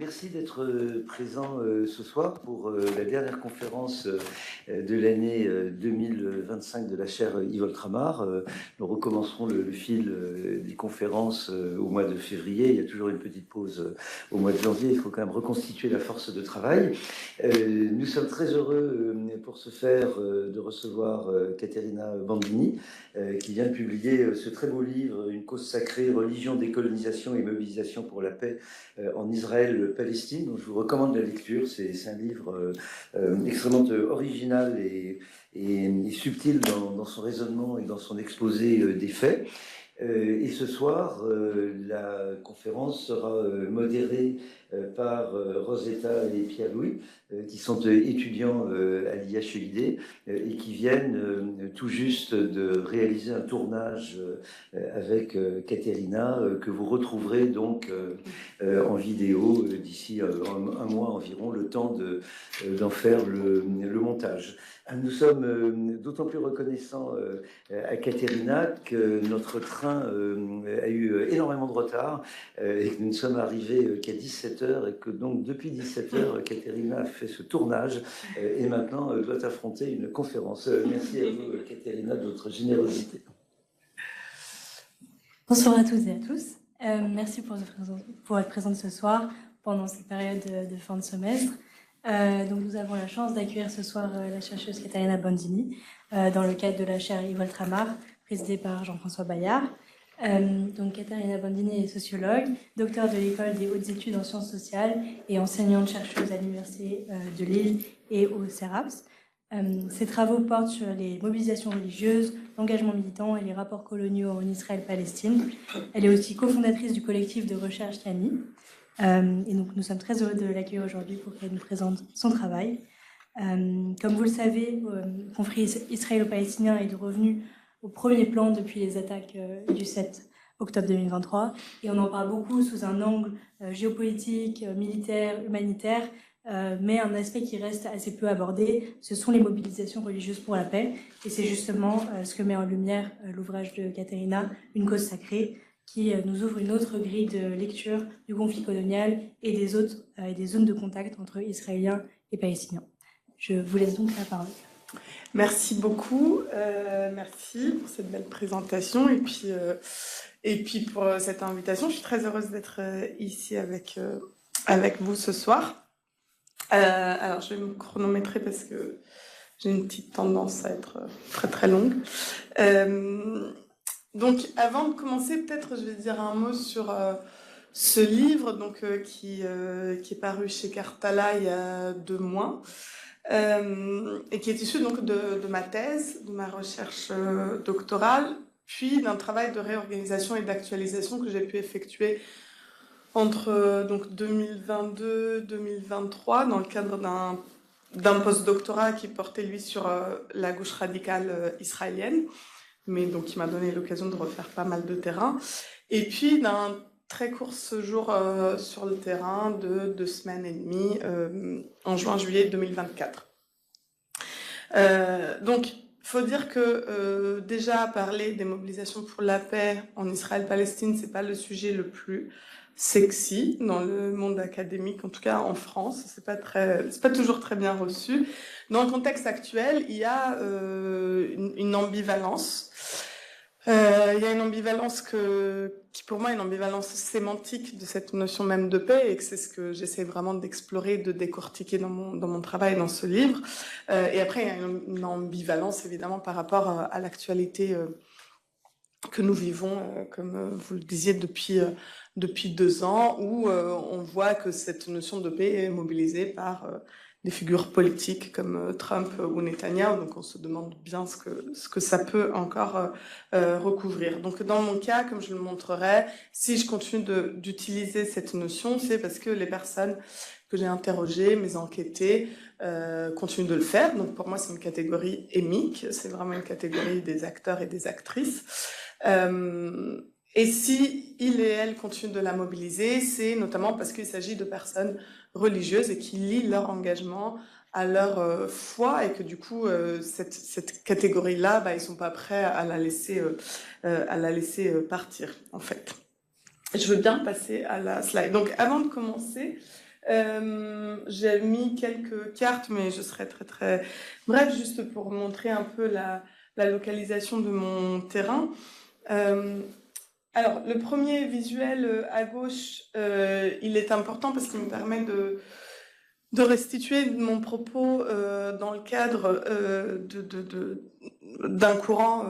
merci d'être présent ce soir pour la dernière conférence de l'année 2025 de la chaire Yves Oltramar. Nous recommencerons le fil des conférences au mois de février. Il y a toujours une petite pause au mois de janvier. Il faut quand même reconstituer la force de travail. Nous sommes très heureux pour ce faire de recevoir Caterina Bandini, qui vient de publier ce très beau livre, Une cause sacrée, religion, décolonisation et mobilisation pour la paix en Israël-Palestine. Donc je vous recommande la lecture. C'est un livre extrêmement original et subtil dans son raisonnement et dans son exposé des faits. Et ce soir, la conférence sera modérée par Rosetta et Pierre-Louis, qui sont étudiants à l'IHEID et qui viennent tout juste de réaliser un tournage avec Caterina que vous retrouverez donc en vidéo d'ici un mois environ, le temps d'en faire le montage. Nous sommes d'autant plus reconnaissants à Caterina que notre train a eu énormément de retard et que nous ne sommes arrivés qu'à 17h et que donc depuis 17h, Caterina a fait ce tournage et maintenant doit affronter une conférence. Merci à vous, Caterina, de votre générosité. Bonsoir à toutes et à tous. Merci pour être présente ce soir pendant cette période de fin de semestre. Donc nous avons la chance d'accueillir ce soir la chercheuse Caterina Bandini dans le cadre de la chaire Yves Oltramar, présidée par Jean-François Bayard. Donc Caterina Bandini est sociologue, docteur de l'école des hautes études en sciences sociales et enseignante-chercheuse à l'université de Lille et au CERAPS. Ses travaux portent sur les mobilisations religieuses, l'engagement militant et les rapports coloniaux en Israël-Palestine. Elle est aussi cofondatrice du collectif de recherche CANI. Et donc nous sommes très heureux de l'accueillir aujourd'hui pour qu'elle nous présente son travail. Comme vous le savez, le conflit israélo-palestinien est revenu au premier plan depuis les attaques du 7 octobre 2023 et on en parle beaucoup sous un angle géopolitique, militaire, humanitaire, mais un aspect qui reste assez peu abordé, ce sont les mobilisations religieuses pour la paix et c'est justement ce que met en lumière l'ouvrage de Caterina, Une cause sacrée, qui nous ouvre une autre grille de lecture du conflit colonial et des zones de contact entre Israéliens et Palestiniens. Je vous laisse donc la parole. Merci beaucoup, merci pour cette belle présentation et puis pour cette invitation. Je suis très heureuse d'être ici avec vous ce soir. Alors je vais me chronométrer parce que j'ai une petite tendance à être très très longue. Donc, avant de commencer, peut-être je vais dire un mot sur ce livre donc, qui est paru chez Cartala il y a 2 mois et qui est issu donc, de ma thèse, de ma recherche doctorale, puis d'un travail de réorganisation et d'actualisation que j'ai pu effectuer entre donc, 2022-2023 dans le cadre d'un post-doctorat qui portait lui sur la gauche radicale israélienne, mais donc qui m'a donné l'occasion de refaire pas mal de terrain, et puis d'un très court séjour sur le terrain de 2 semaines et demie en juin-juillet 2024. Donc, il faut dire que déjà parler des mobilisations pour la paix en Israël-Palestine, c'est pas le sujet le plus sexy dans le monde académique, en tout cas en France, c'est pas toujours très bien reçu. Dans le contexte actuel, il y a une ambivalence. Il y a une ambivalence qui pour moi est une ambivalence sémantique de cette notion même de paix et que c'est ce que j'essaie vraiment d'explorer, de décortiquer dans mon travail, dans ce livre. Et après, il y a une ambivalence évidemment par rapport à l'actualité que nous vivons, comme vous le disiez, depuis 2 ans, où on voit que cette notion de paix est mobilisée par des figures politiques comme Trump ou Netanyahou, donc on se demande bien ce que ça peut encore recouvrir. Donc dans mon cas, comme je le montrerai, si je continue d'utiliser cette notion, c'est parce que les personnes que j'ai interrogées, mes enquêtées, continuent de le faire. Donc pour moi, c'est une catégorie émique, c'est vraiment une catégorie des acteurs et des actrices. Et si il et elle continuent de la mobiliser, c'est notamment parce qu'il s'agit de personnes religieuses et qui lient leur engagement à leur foi et que du coup cette catégorie-là, ils sont pas prêts à la laisser partir en fait. Je veux bien passer à la slide. Donc avant de commencer, J'ai mis quelques cartes, mais je serai très très bref, juste pour montrer un peu la localisation de mon terrain. Alors, le premier visuel à gauche, il est important parce qu'il me permet de restituer mon propos dans le cadre d'un courant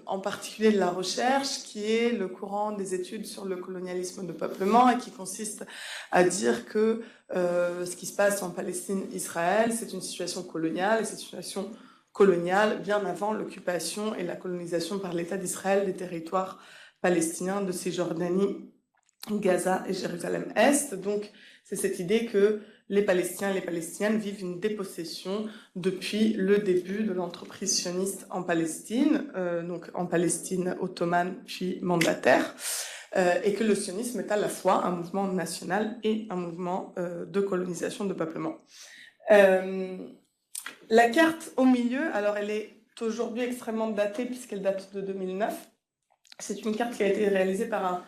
en particulier de la recherche, qui est le courant des études sur le colonialisme de peuplement et qui consiste à dire que ce qui se passe en Palestine-Israël, c'est une situation coloniale, et cette situation coloniale bien avant l'occupation et la colonisation par l'État d'Israël des territoires palestiniens de Cisjordanie, Gaza et Jérusalem-Est. Donc, c'est cette idée que les Palestiniens et les Palestiniennes vivent une dépossession depuis le début de l'entreprise sioniste en Palestine, donc en Palestine ottomane puis mandataire, et que le sionisme est à la fois un mouvement national et un mouvement de colonisation, de peuplement. La carte au milieu, alors elle est aujourd'hui extrêmement datée puisqu'elle date de 2009. C'est une carte qui a été réalisée par un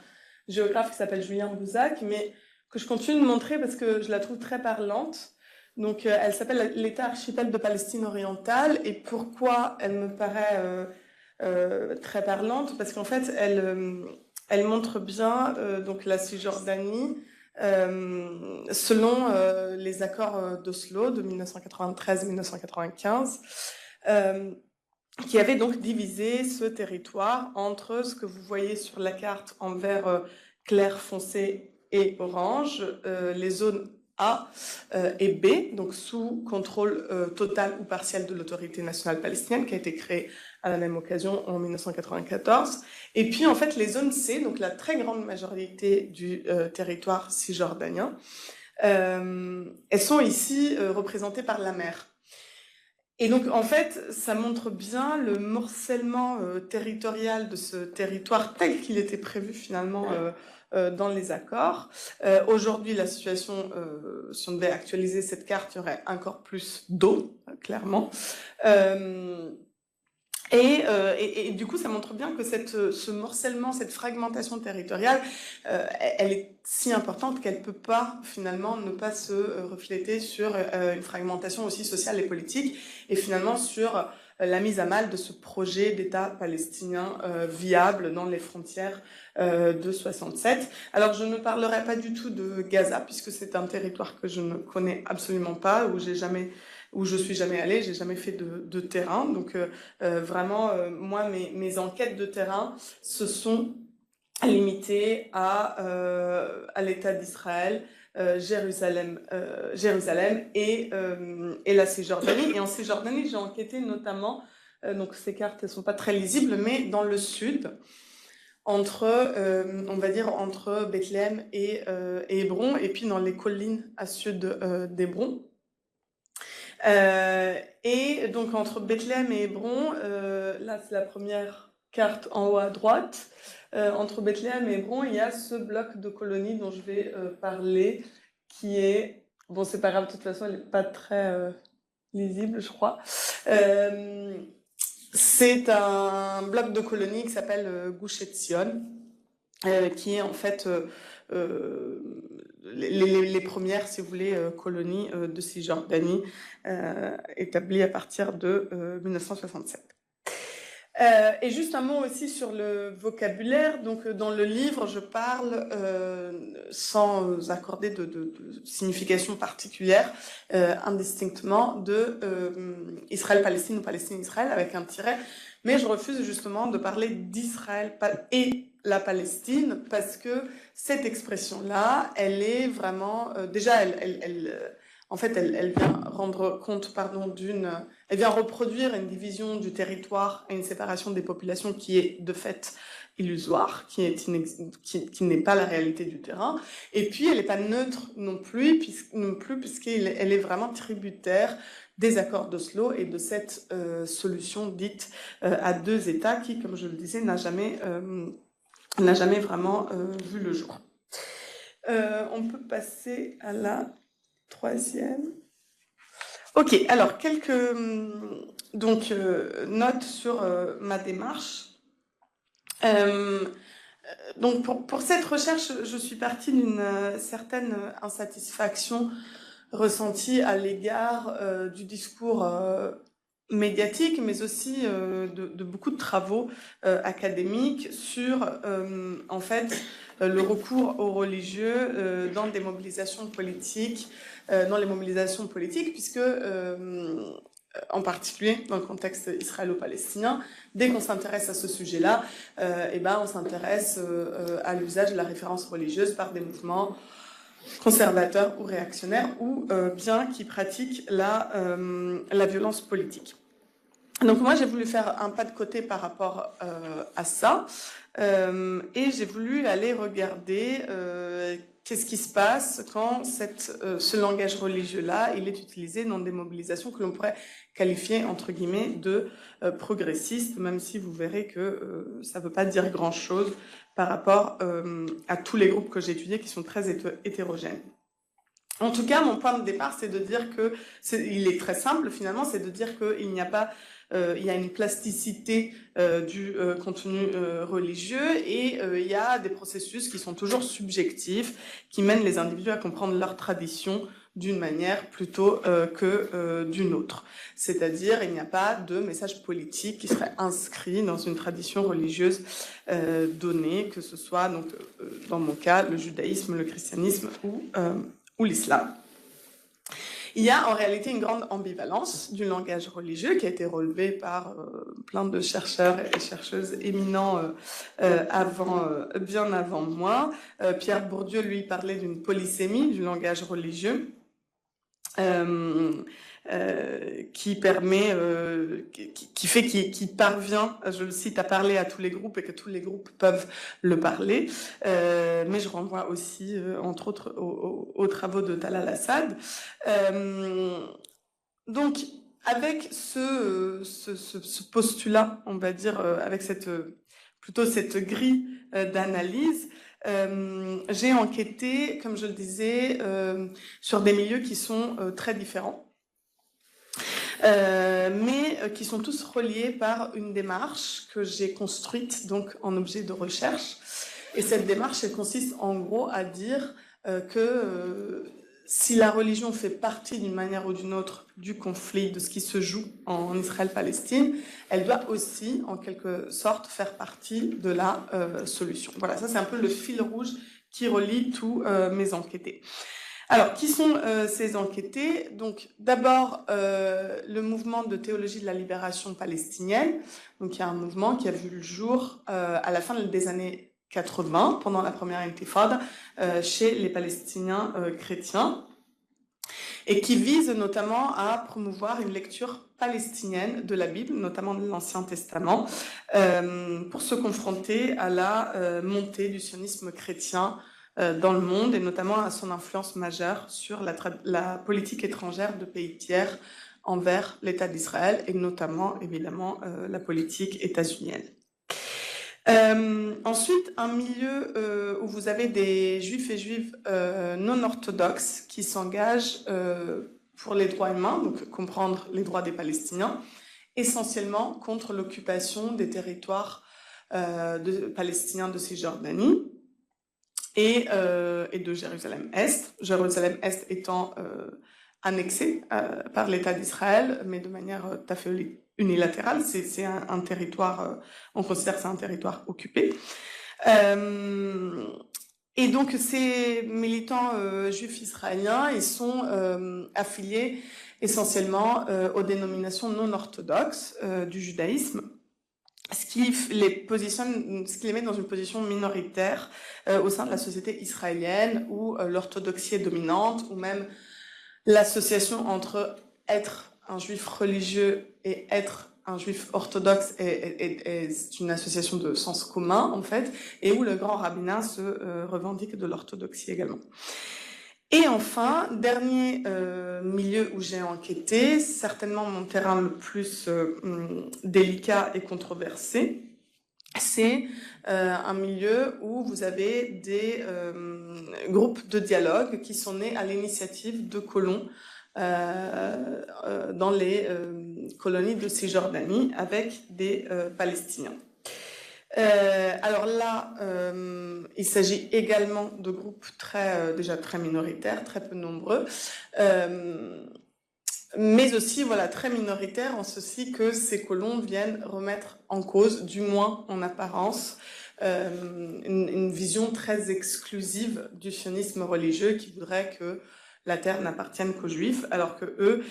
géographe qui s'appelle Julien Boussac, mais que je continue de montrer parce que je la trouve très parlante. Donc, elle s'appelle l'État archipel de Palestine orientale. Et pourquoi elle me paraît très parlante? Parce qu'en fait, elle montre bien donc la Cisjordanie selon les accords d'Oslo de 1993-1995. Qui avait donc divisé ce territoire entre ce que vous voyez sur la carte en vert clair foncé et orange, les zones A et B, donc sous contrôle total ou partiel de l'autorité nationale palestinienne, qui a été créée à la même occasion en 1994. Et puis en fait les zones C, donc la très grande majorité du territoire cisjordanien, elles sont ici représentées par la mer. Et donc, en fait, ça montre bien le morcellement territorial de ce territoire tel qu'il était prévu finalement dans les accords. Aujourd'hui, la situation, si on devait actualiser cette carte, il y aurait encore plus d'eau, clairement. Et du coup, ça montre bien que ce morcellement, cette fragmentation territoriale, elle est si importante qu'elle ne peut pas, finalement, ne pas se refléter sur une fragmentation aussi sociale et politique, et finalement sur la mise à mal de ce projet d'État palestinien viable dans les frontières de 67. Alors, je ne parlerai pas du tout de Gaza, puisque c'est un territoire que je ne connais absolument pas, où je suis jamais allée, j'ai jamais fait de terrain. Donc vraiment, moi, mes enquêtes de terrain se sont limitées à l'État d'Israël, Jérusalem et la Cisjordanie. Et en Cisjordanie, j'ai enquêté notamment, donc ces cartes ne sont pas très lisibles, mais dans le sud, entre, on va dire, entre Bethléem et Hébron, et puis dans les collines à sud d'Hébron. Et donc entre Bethléem et Hébron, là c'est la première carte en haut à droite, entre Bethléem et Hébron, il y a ce bloc de colonies dont je vais parler, qui est, bon c'est pas grave, de toute façon elle n'est pas très lisible je crois. C'est un bloc de colonies qui s'appelle Gush Etzion, qui est en fait les premières, si vous voulez, colonies de Cisjordanie établies à partir de 1967. Et juste un mot aussi sur le vocabulaire. Donc, dans le livre, je parle sans accorder de signification particulière, indistinctement, de Israël-Palestine ou Palestine-Israël avec un tiret. Mais je refuse justement de parler d'Israël et la Palestine parce que cette expression-là, elle est vraiment... déjà, en fait, elle vient rendre compte, elle vient reproduire une division du territoire et une séparation des populations qui est de fait illusoire, qui n'est pas la réalité du terrain. Et puis, elle n'est pas neutre non plus, puisqu'elle est vraiment tributaire des accords d'Oslo et de cette solution dite à deux États qui, comme je le disais, n'a jamais vraiment vu le jour. On peut passer à la troisième. Ok, alors quelques notes sur ma démarche. Donc pour cette recherche, je suis partie d'une certaine insatisfaction ressentie à l'égard du discours médiatique, mais aussi de beaucoup de travaux académiques sur en fait le recours aux religieux dans des mobilisations politiques, puisque en particulier dans le contexte israélo-palestinien, dès qu'on s'intéresse à ce sujet-là, on s'intéresse à l'usage de la référence religieuse par des mouvements conservateurs ou réactionnaires, ou bien qui pratiquent la violence politique. Donc moi, j'ai voulu faire un pas de côté par rapport à ça, et j'ai voulu aller regarder qu'est-ce qui se passe quand ce langage religieux-là, il est utilisé dans des mobilisations que l'on pourrait qualifier, entre guillemets, de progressistes, même si vous verrez que ça ne veut pas dire grand-chose par rapport à tous les groupes que j'ai étudiés qui sont très hétérogènes. En tout cas, mon point de départ, c'est de dire que, il est très simple finalement, c'est de dire qu'il n'y a pas, il y a une plasticité du contenu religieux, et il y a des processus qui sont toujours subjectifs, qui mènent les individus à comprendre leur tradition d'une manière plutôt que d'une autre. C'est-à-dire, il n'y a pas de message politique qui serait inscrit dans une tradition religieuse donnée, que ce soit, donc, dans mon cas, le judaïsme, le christianisme ou l'islam. Il y a en réalité une grande ambivalence du langage religieux qui a été relevée par plein de chercheurs et chercheuses éminents bien avant moi. Pierre Bourdieu, lui, parlait d'une polysémie du langage religieux. Qui permet, qui parvient, je le cite, à parler à tous les groupes et que tous les groupes peuvent le parler. Mais je renvoie aussi, entre autres, aux travaux de Talal Assad. Donc, avec ce postulat, on va dire, avec plutôt cette grille d'analyse, j'ai enquêté, comme je le disais, sur des milieux qui sont très différents, mais qui sont tous reliés par une démarche que j'ai construite donc en objet de recherche. Et cette démarche, elle consiste en gros à dire que si la religion fait partie d'une manière ou d'une autre du conflit, de ce qui se joue en Israël-Palestine, elle doit aussi, en quelque sorte, faire partie de la solution. Voilà, ça c'est un peu le fil rouge qui relie tous mes enquêtés. Alors, qui sont ces enquêtés? Donc, d'abord, le mouvement de théologie de la libération palestinienne. Donc, il y a un mouvement qui a vu le jour à la fin des années 80, pendant la première intifada, chez les Palestiniens chrétiens, et qui vise notamment à promouvoir une lecture palestinienne de la Bible, notamment de l'Ancien Testament, pour se confronter à la montée du sionisme chrétien dans le monde, et notamment à son influence majeure sur la politique étrangère de pays tiers envers l'État d'Israël, et notamment, évidemment, la politique états-unienne. Ensuite, un milieu où vous avez des juifs et juives non orthodoxes qui s'engagent pour les droits humains, donc comprendre les droits des Palestiniens, essentiellement contre l'occupation des territoires palestiniens de Cisjordanie et de Jérusalem-Est. Jérusalem-Est étant annexé par l'État d'Israël, mais de manière tout à fait unilatérale. C'est un territoire, on considère que c'est un territoire occupé. Et donc ces militants juifs israéliens, ils sont affiliés essentiellement aux dénominations non orthodoxes du judaïsme, ce qui les met dans une position minoritaire au sein de la société israélienne, où l'orthodoxie est dominante, ou même l'association entre être un juif religieux et être un juif orthodoxe est une association de sens commun, en fait, et où le grand rabbinat se revendique de l'orthodoxie également. Et enfin, dernier milieu où j'ai enquêté, certainement mon terrain le plus délicat et controversé, c'est un milieu où vous avez des groupes de dialogue qui sont nés à l'initiative de colons dans les colonies de Cisjordanie avec des Palestiniens. Alors là, il s'agit également de groupes déjà très minoritaires, très peu nombreux, mais aussi très minoritaires en ceci que ces colons viennent remettre en cause, du moins en apparence, une vision très exclusive du sionisme religieux qui voudrait que la terre n'appartienne qu'aux Juifs, alors que eux,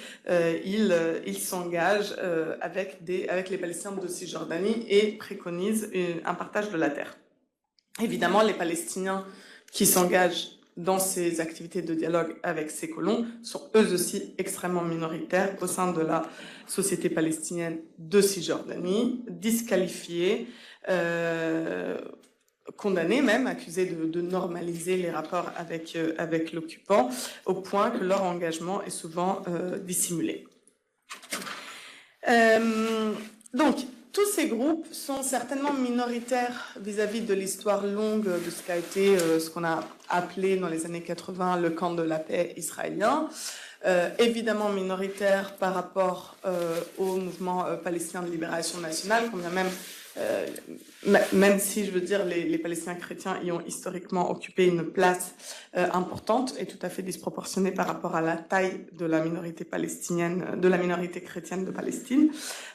ils s'engagent avec les Palestiniens de Cisjordanie et préconisent un partage de la terre. Évidemment, les Palestiniens qui s'engagent dans ces activités de dialogue avec ces colons sont eux aussi extrêmement minoritaires au sein de la société palestinienne de Cisjordanie, disqualifiés, condamnés même, accusés de normaliser les rapports avec l'occupant, au point que leur engagement est souvent dissimulé. Donc, tous ces groupes sont certainement minoritaires vis-à-vis de l'histoire longue de ce qu'a été ce qu'on a appelé dans les années 80 le camp de la paix israélien. Évidemment minoritaires par rapport au mouvement palestinien de libération nationale, quand bien même si, je veux dire, les Palestiniens chrétiens y ont historiquement occupé une place importante et tout à fait disproportionnée par rapport à la taille de la minorité palestinienne, de la minorité chrétienne de Palestine.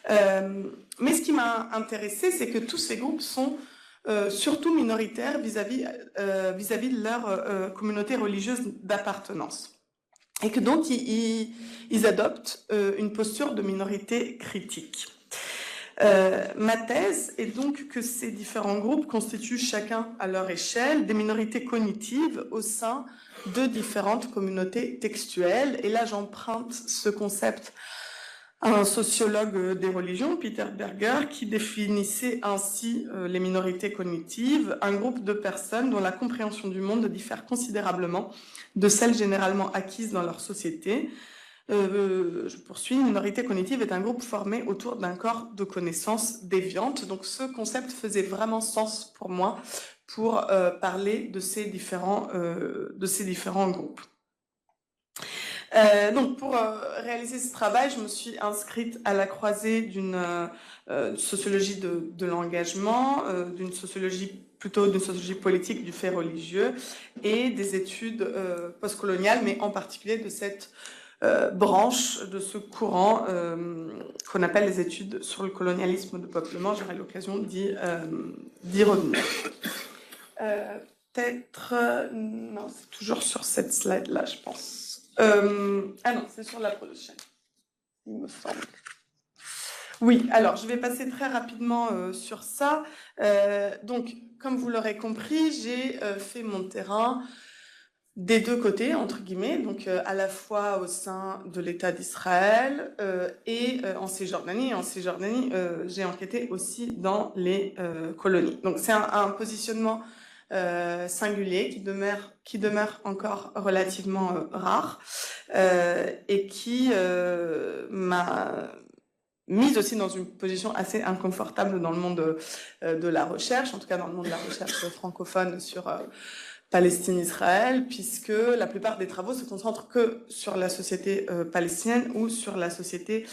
Mais ce qui m'a intéressée, c'est que tous ces groupes sont surtout minoritaires vis-à-vis de leur communauté religieuse d'appartenance. Et que donc, ils adoptent une posture de minorité critique. Ma thèse est donc que ces différents groupes constituent chacun à leur échelle des minorités cognitives au sein de différentes communautés textuelles. Et là, j'emprunte ce concept à un sociologue des religions, Peter Berger, qui définissait ainsi les minorités cognitives, un groupe de personnes dont la compréhension du monde diffère considérablement de celle généralement acquise dans leur société. Je poursuis, une minorité cognitive est un groupe formé autour d'un corps de connaissances déviantes. Donc ce concept faisait vraiment sens pour moi pour parler de ces différents groupes. Donc pour réaliser ce travail, je me suis inscrite à la croisée d'une sociologie de l'engagement, d'une sociologie politique du fait religieux et des études postcoloniales, mais en particulier de cette branche de ce courant qu'on appelle les études sur le colonialisme de peuplement. J'aurai l'occasion d'y revenir. Non, c'est toujours sur cette slide-là, je pense. Ah non, c'est sur la prochaine, il me semble. Oui, alors je vais passer très rapidement sur ça. Donc, comme vous l'aurez compris, j'ai fait mon terrain des deux côtés, entre guillemets, donc à la fois au sein de l'État d'Israël et en Cisjordanie. En Cisjordanie, j'ai enquêté aussi dans les colonies. Donc c'est un positionnement singulier qui demeure encore relativement rare et qui m'a mise aussi dans une position assez inconfortable dans le monde de la recherche, en tout cas dans le monde de la recherche francophone sur Palestine-Israël, puisque la plupart des travaux se concentrent que sur la société palestinienne ou sur la société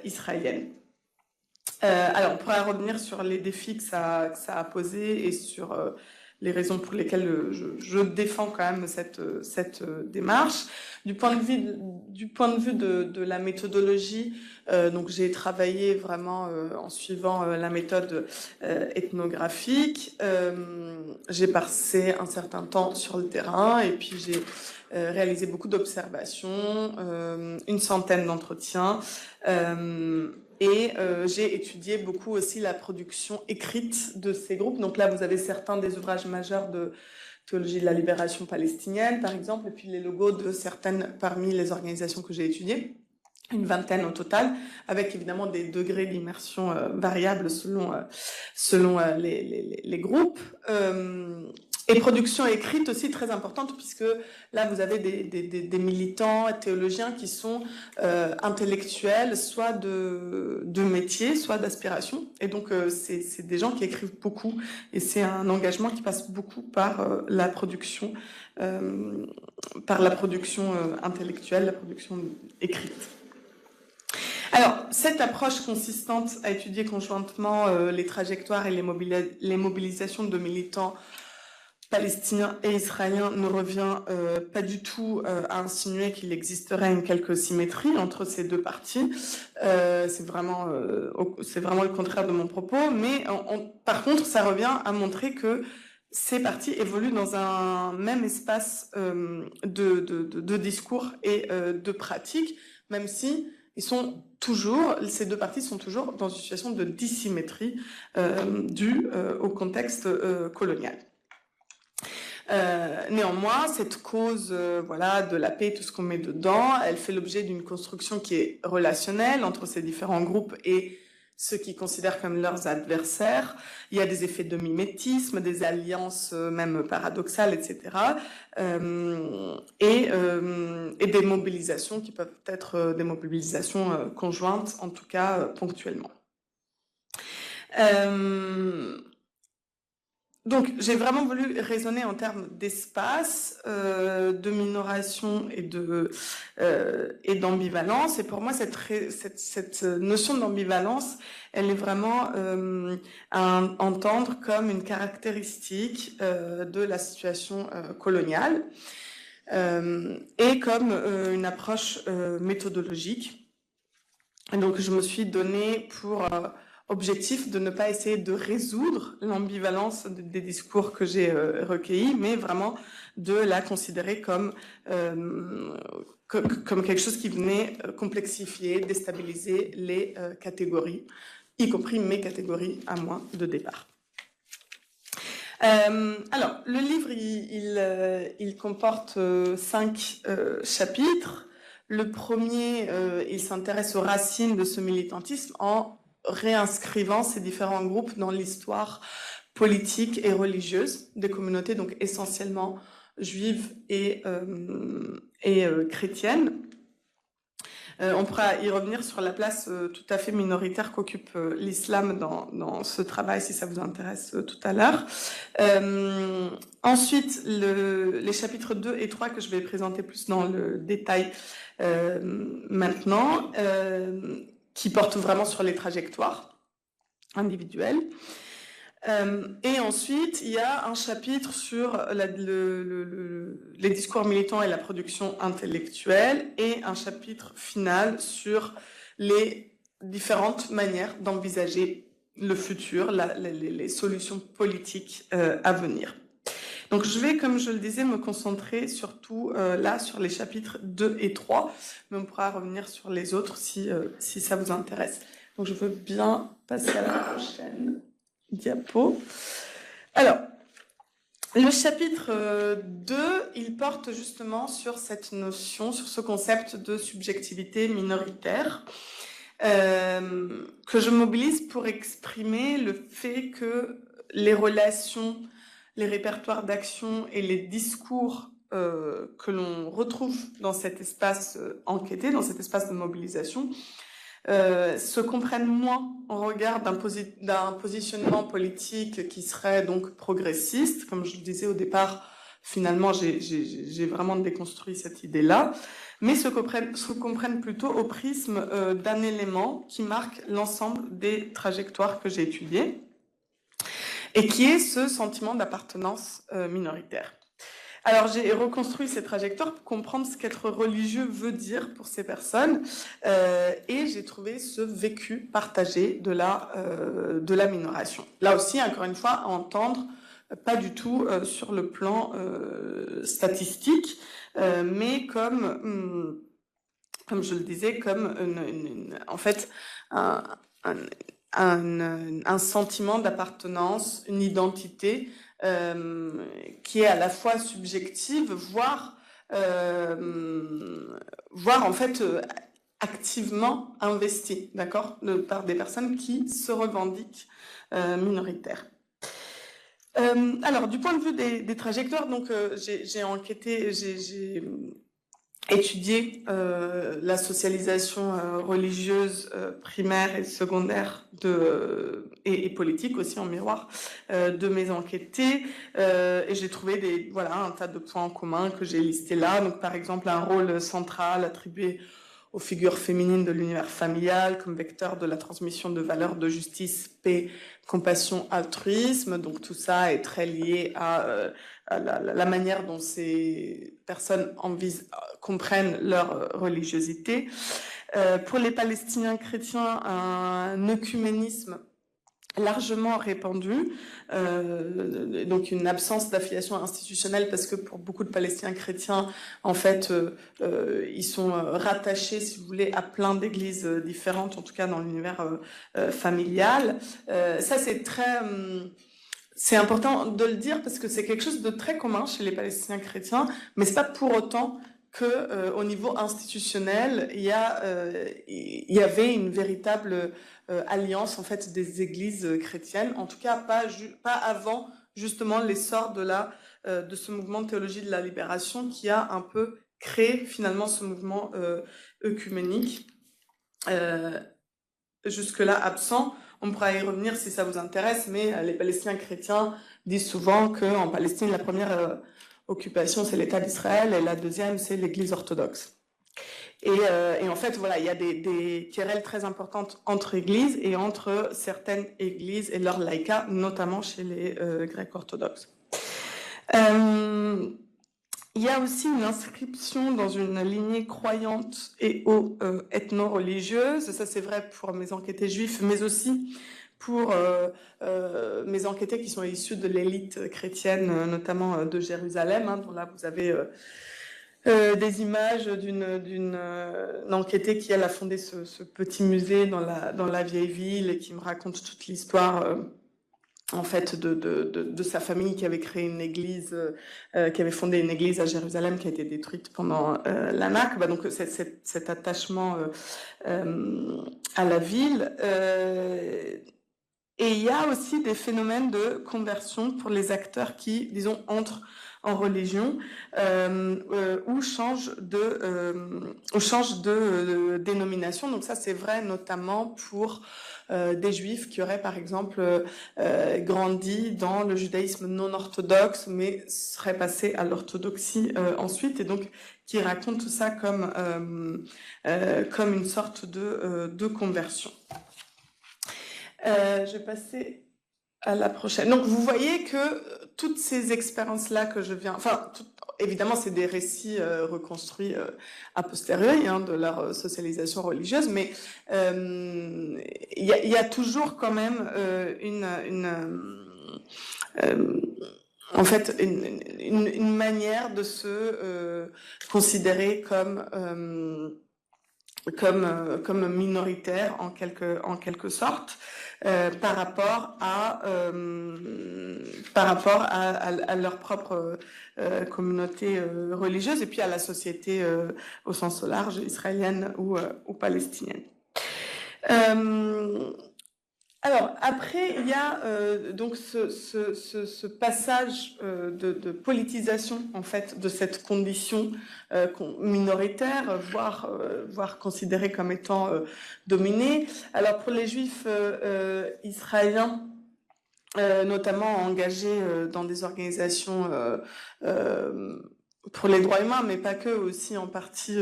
israélienne. Alors, on pourrait revenir sur les défis que ça a posés et sur les raisons pour lesquelles je défends quand même cette démarche. Du point de vue de la méthodologie, donc j'ai travaillé vraiment en suivant la méthode ethnographique. J'ai passé un certain temps sur le terrain et puis j'ai réalisé beaucoup d'observations, une centaine d'entretiens. Et j'ai étudié beaucoup aussi la production écrite de ces groupes. Donc là, vous avez certains des ouvrages majeurs de théologie de la libération palestinienne, par exemple, et puis les logos de certaines parmi les organisations que j'ai étudiées, une vingtaine au total, avec évidemment des degrés d'immersion variables selon les groupes. Et production écrite aussi très importante, puisque là, vous avez des militants théologiens qui sont intellectuels, soit de métier, soit d'aspiration. Et donc, c'est des gens qui écrivent beaucoup. Et c'est un engagement qui passe beaucoup par la production intellectuelle, la production écrite. Alors, cette approche consistante à étudier conjointement les trajectoires et les mobilisations de militants palestiniens et israéliens ne revient pas du tout à insinuer qu'il existerait une quelque symétrie entre ces deux parties. C'est vraiment le contraire de mon propos, mais par contre, ça revient à montrer que ces parties évoluent dans un même espace de discours et de pratique, même si ces deux parties sont toujours dans une situation de dissymétrie due au contexte colonial. Néanmoins, cette cause de la paix, tout ce qu'on met dedans, elle fait l'objet d'une construction qui est relationnelle entre ces différents groupes et ceux qui considèrent comme leurs adversaires. Il y a des effets de mimétisme, des alliances même paradoxales, etc. Et des mobilisations qui peuvent être des mobilisations conjointes, en tout cas ponctuellement. Donc, j'ai vraiment voulu raisonner en termes d'espace, de minoration et d'ambivalence. Et pour moi, cette notion d'ambivalence, elle est vraiment à entendre comme une caractéristique de la situation coloniale et comme une approche méthodologique. Et donc, je me suis donné pour objectif de ne pas essayer de résoudre l'ambivalence des discours que j'ai recueillis, mais vraiment de la considérer comme quelque chose qui venait complexifier, déstabiliser les catégories, y compris mes catégories à moi de départ. Alors, le livre, il comporte 5 chapitres. Le premier, il s'intéresse aux racines de ce militantisme en réinscrivant ces différents groupes dans l'histoire politique et religieuse des communautés, donc essentiellement juives et chrétiennes. On pourra y revenir sur la place tout à fait minoritaire qu'occupe l'islam dans ce travail, si ça vous intéresse tout à l'heure. Ensuite, les chapitres 2 et 3 que je vais présenter plus dans le détail maintenant, qui portent vraiment sur les trajectoires individuelles. Et ensuite, il y a un chapitre sur les discours militants et la production intellectuelle et un chapitre final sur les différentes manières d'envisager le futur, les solutions politiques à venir. Donc je vais, comme je le disais, me concentrer surtout là sur les chapitres 2 et 3, mais on pourra revenir sur les autres si ça vous intéresse. Donc je veux bien passer à la prochaine diapo. Alors, le chapitre 2, il porte justement sur cette notion, sur ce concept de subjectivité minoritaire que je mobilise pour exprimer le fait que les relations, les répertoires d'action et les discours que l'on retrouve dans cet espace enquêté, dans cet espace de mobilisation, se comprennent moins en regard d'un positionnement politique qui serait donc progressiste. Comme je le disais au départ, finalement, j'ai vraiment déconstruit cette idée-là, mais se comprennent plutôt au prisme d'un élément qui marque l'ensemble des trajectoires que j'ai étudiées, et qui est ce sentiment d'appartenance minoritaire. Alors, j'ai reconstruit ces trajectoires pour comprendre ce qu'être religieux veut dire pour ces personnes, et j'ai trouvé ce vécu partagé de la minoration. Là aussi, encore une fois, à entendre pas du tout sur le plan statistique, mais comme je le disais, comme en fait un sentiment d'appartenance, une identité qui est à la fois subjective, voire en fait activement investie, d'accord, par des personnes qui se revendiquent minoritaires. Alors, du point de vue des trajectoires, donc j'ai enquêté, j'ai étudié la socialisation religieuse primaire et secondaire et politique aussi en miroir de mes enquêtés, et j'ai trouvé un tas de points en commun que j'ai listés là. Donc par exemple un rôle central attribué aux figures féminines de l'univers familial comme vecteur de la transmission de valeurs de justice, paix, compassion, altruisme. Donc tout ça est très lié à la manière dont ces personnes comprennent leur religiosité. Pour les Palestiniens chrétiens, un œcuménisme largement répandu, donc une absence d'affiliation institutionnelle parce que pour beaucoup de Palestiniens chrétiens, en fait, ils sont rattachés, si vous voulez, à plein d'églises différentes, en tout cas dans l'univers familial. Ça, c'est important de le dire parce que c'est quelque chose de très commun chez les Palestiniens chrétiens, mais c'est pas pour autant que au niveau institutionnel, il y avait une véritable alliance en fait des églises chrétiennes, en tout cas pas avant justement l'essor de ce mouvement de théologie de la libération qui a un peu créé finalement ce mouvement œcuménique, jusque-là absent. On pourra y revenir si ça vous intéresse, mais les Palestiniens chrétiens disent souvent qu'en Palestine, la première occupation, c'est l'État d'Israël, et la deuxième, c'est l'Église orthodoxe. Et en fait, voilà, il y a des querelles très importantes entre églises et entre certaines églises et leurs laïcats, notamment chez les Grecs orthodoxes. Il y a aussi une inscription dans une lignée croyante et ethno-religieuse. Ça, c'est vrai pour mes enquêtés juifs, mais aussi pour mes enquêtés qui sont issus de l'élite chrétienne, notamment de Jérusalem, hein, dont là, vous avez des images d'une enquêtée qui, elle, a fondé ce petit musée dans la vieille ville et qui me raconte toute l'histoire en fait de sa famille qui avait créé une église, qui avait fondé une église à Jérusalem qui a été détruite pendant la Nakba. Donc cet attachement à la ville. Et il y a aussi des phénomènes de conversion pour les acteurs qui, disons, entrent en religion ou changent de dénomination. Donc ça, c'est vrai notamment pour des juifs qui auraient, par exemple, grandi dans le judaïsme non orthodoxe, mais seraient passés à l'orthodoxie ensuite, et donc qui racontent tout ça comme une sorte de conversion. Je vais passer à la prochaine. Donc, vous voyez que toutes ces expériences-là que je viens... évidemment, c'est des récits reconstruits a posteriori de leur socialisation religieuse, mais il y a toujours quand même en fait, une manière de se considérer comme minoritaire en quelque sorte par rapport à leur propre communauté religieuse et puis à la société au sens large israélienne ou palestinienne. Alors après, il y a donc ce passage de politisation en fait de cette condition minoritaire, voire considérée comme étant dominée. Alors pour les Juifs israéliens, notamment engagés dans des organisations pour les droits humains, mais pas que, aussi en partie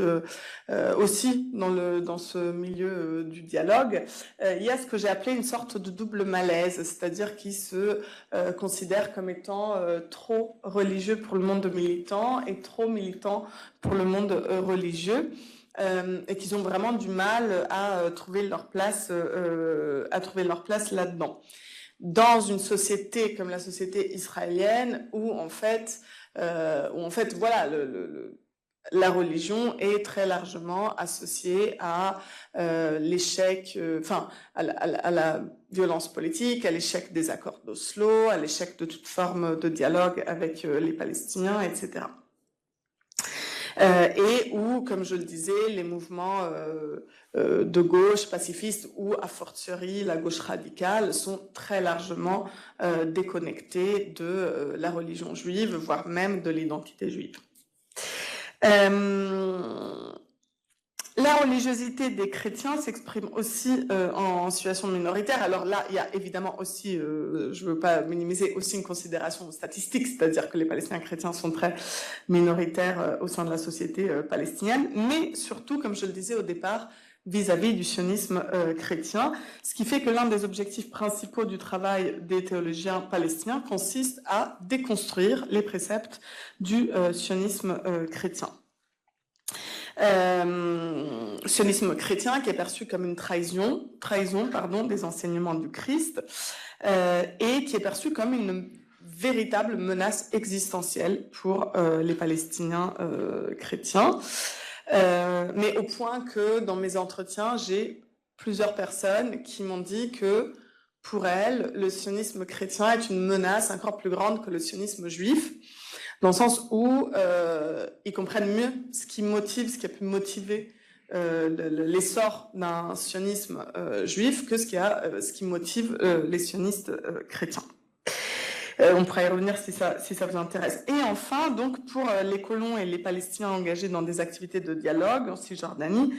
aussi dans ce milieu du dialogue, il y a ce que j'ai appelé une sorte de double malaise, c'est-à-dire qu'ils se considèrent comme étant trop religieux pour le monde militant et trop militants pour le monde religieux. Et qu'ils ont vraiment du mal à trouver leur place là-dedans. Dans une société comme la société israélienne, où en fait voilà, la religion est très largement associée à l'échec, à la violence politique, à l'échec des accords d'Oslo, à l'échec de toute forme de dialogue avec les Palestiniens, etc. Et où, comme je le disais, les mouvements de gauche, pacifistes ou, a fortiori, la gauche radicale sont très largement déconnectés de la religion juive, voire même de l'identité juive. Là, religiosité des chrétiens s'exprime aussi en situation minoritaire. Alors là, il y a évidemment aussi, je ne veux pas minimiser, aussi une considération statistique, c'est-à-dire que les Palestiniens chrétiens sont très minoritaires au sein de la société palestinienne, mais surtout, comme je le disais au départ, vis-à-vis du sionisme chrétien, ce qui fait que l'un des objectifs principaux du travail des théologiens palestiniens consiste à déconstruire les préceptes du sionisme chrétien. Sionisme chrétien qui est perçu comme une trahison des enseignements du Christ et qui est perçu comme une véritable menace existentielle pour les Palestiniens chrétiens. Mais au point que dans mes entretiens, j'ai plusieurs personnes qui m'ont dit que pour elles, le sionisme chrétien est une menace encore plus grande que le sionisme juif, dans le sens où ils comprennent mieux ce qui a pu motiver l'essor d'un sionisme juif que ce qui motive les sionistes chrétiens. On pourrait y revenir si ça vous intéresse. Et enfin, donc, pour les colons et les Palestiniens engagés dans des activités de dialogue en Cisjordanie,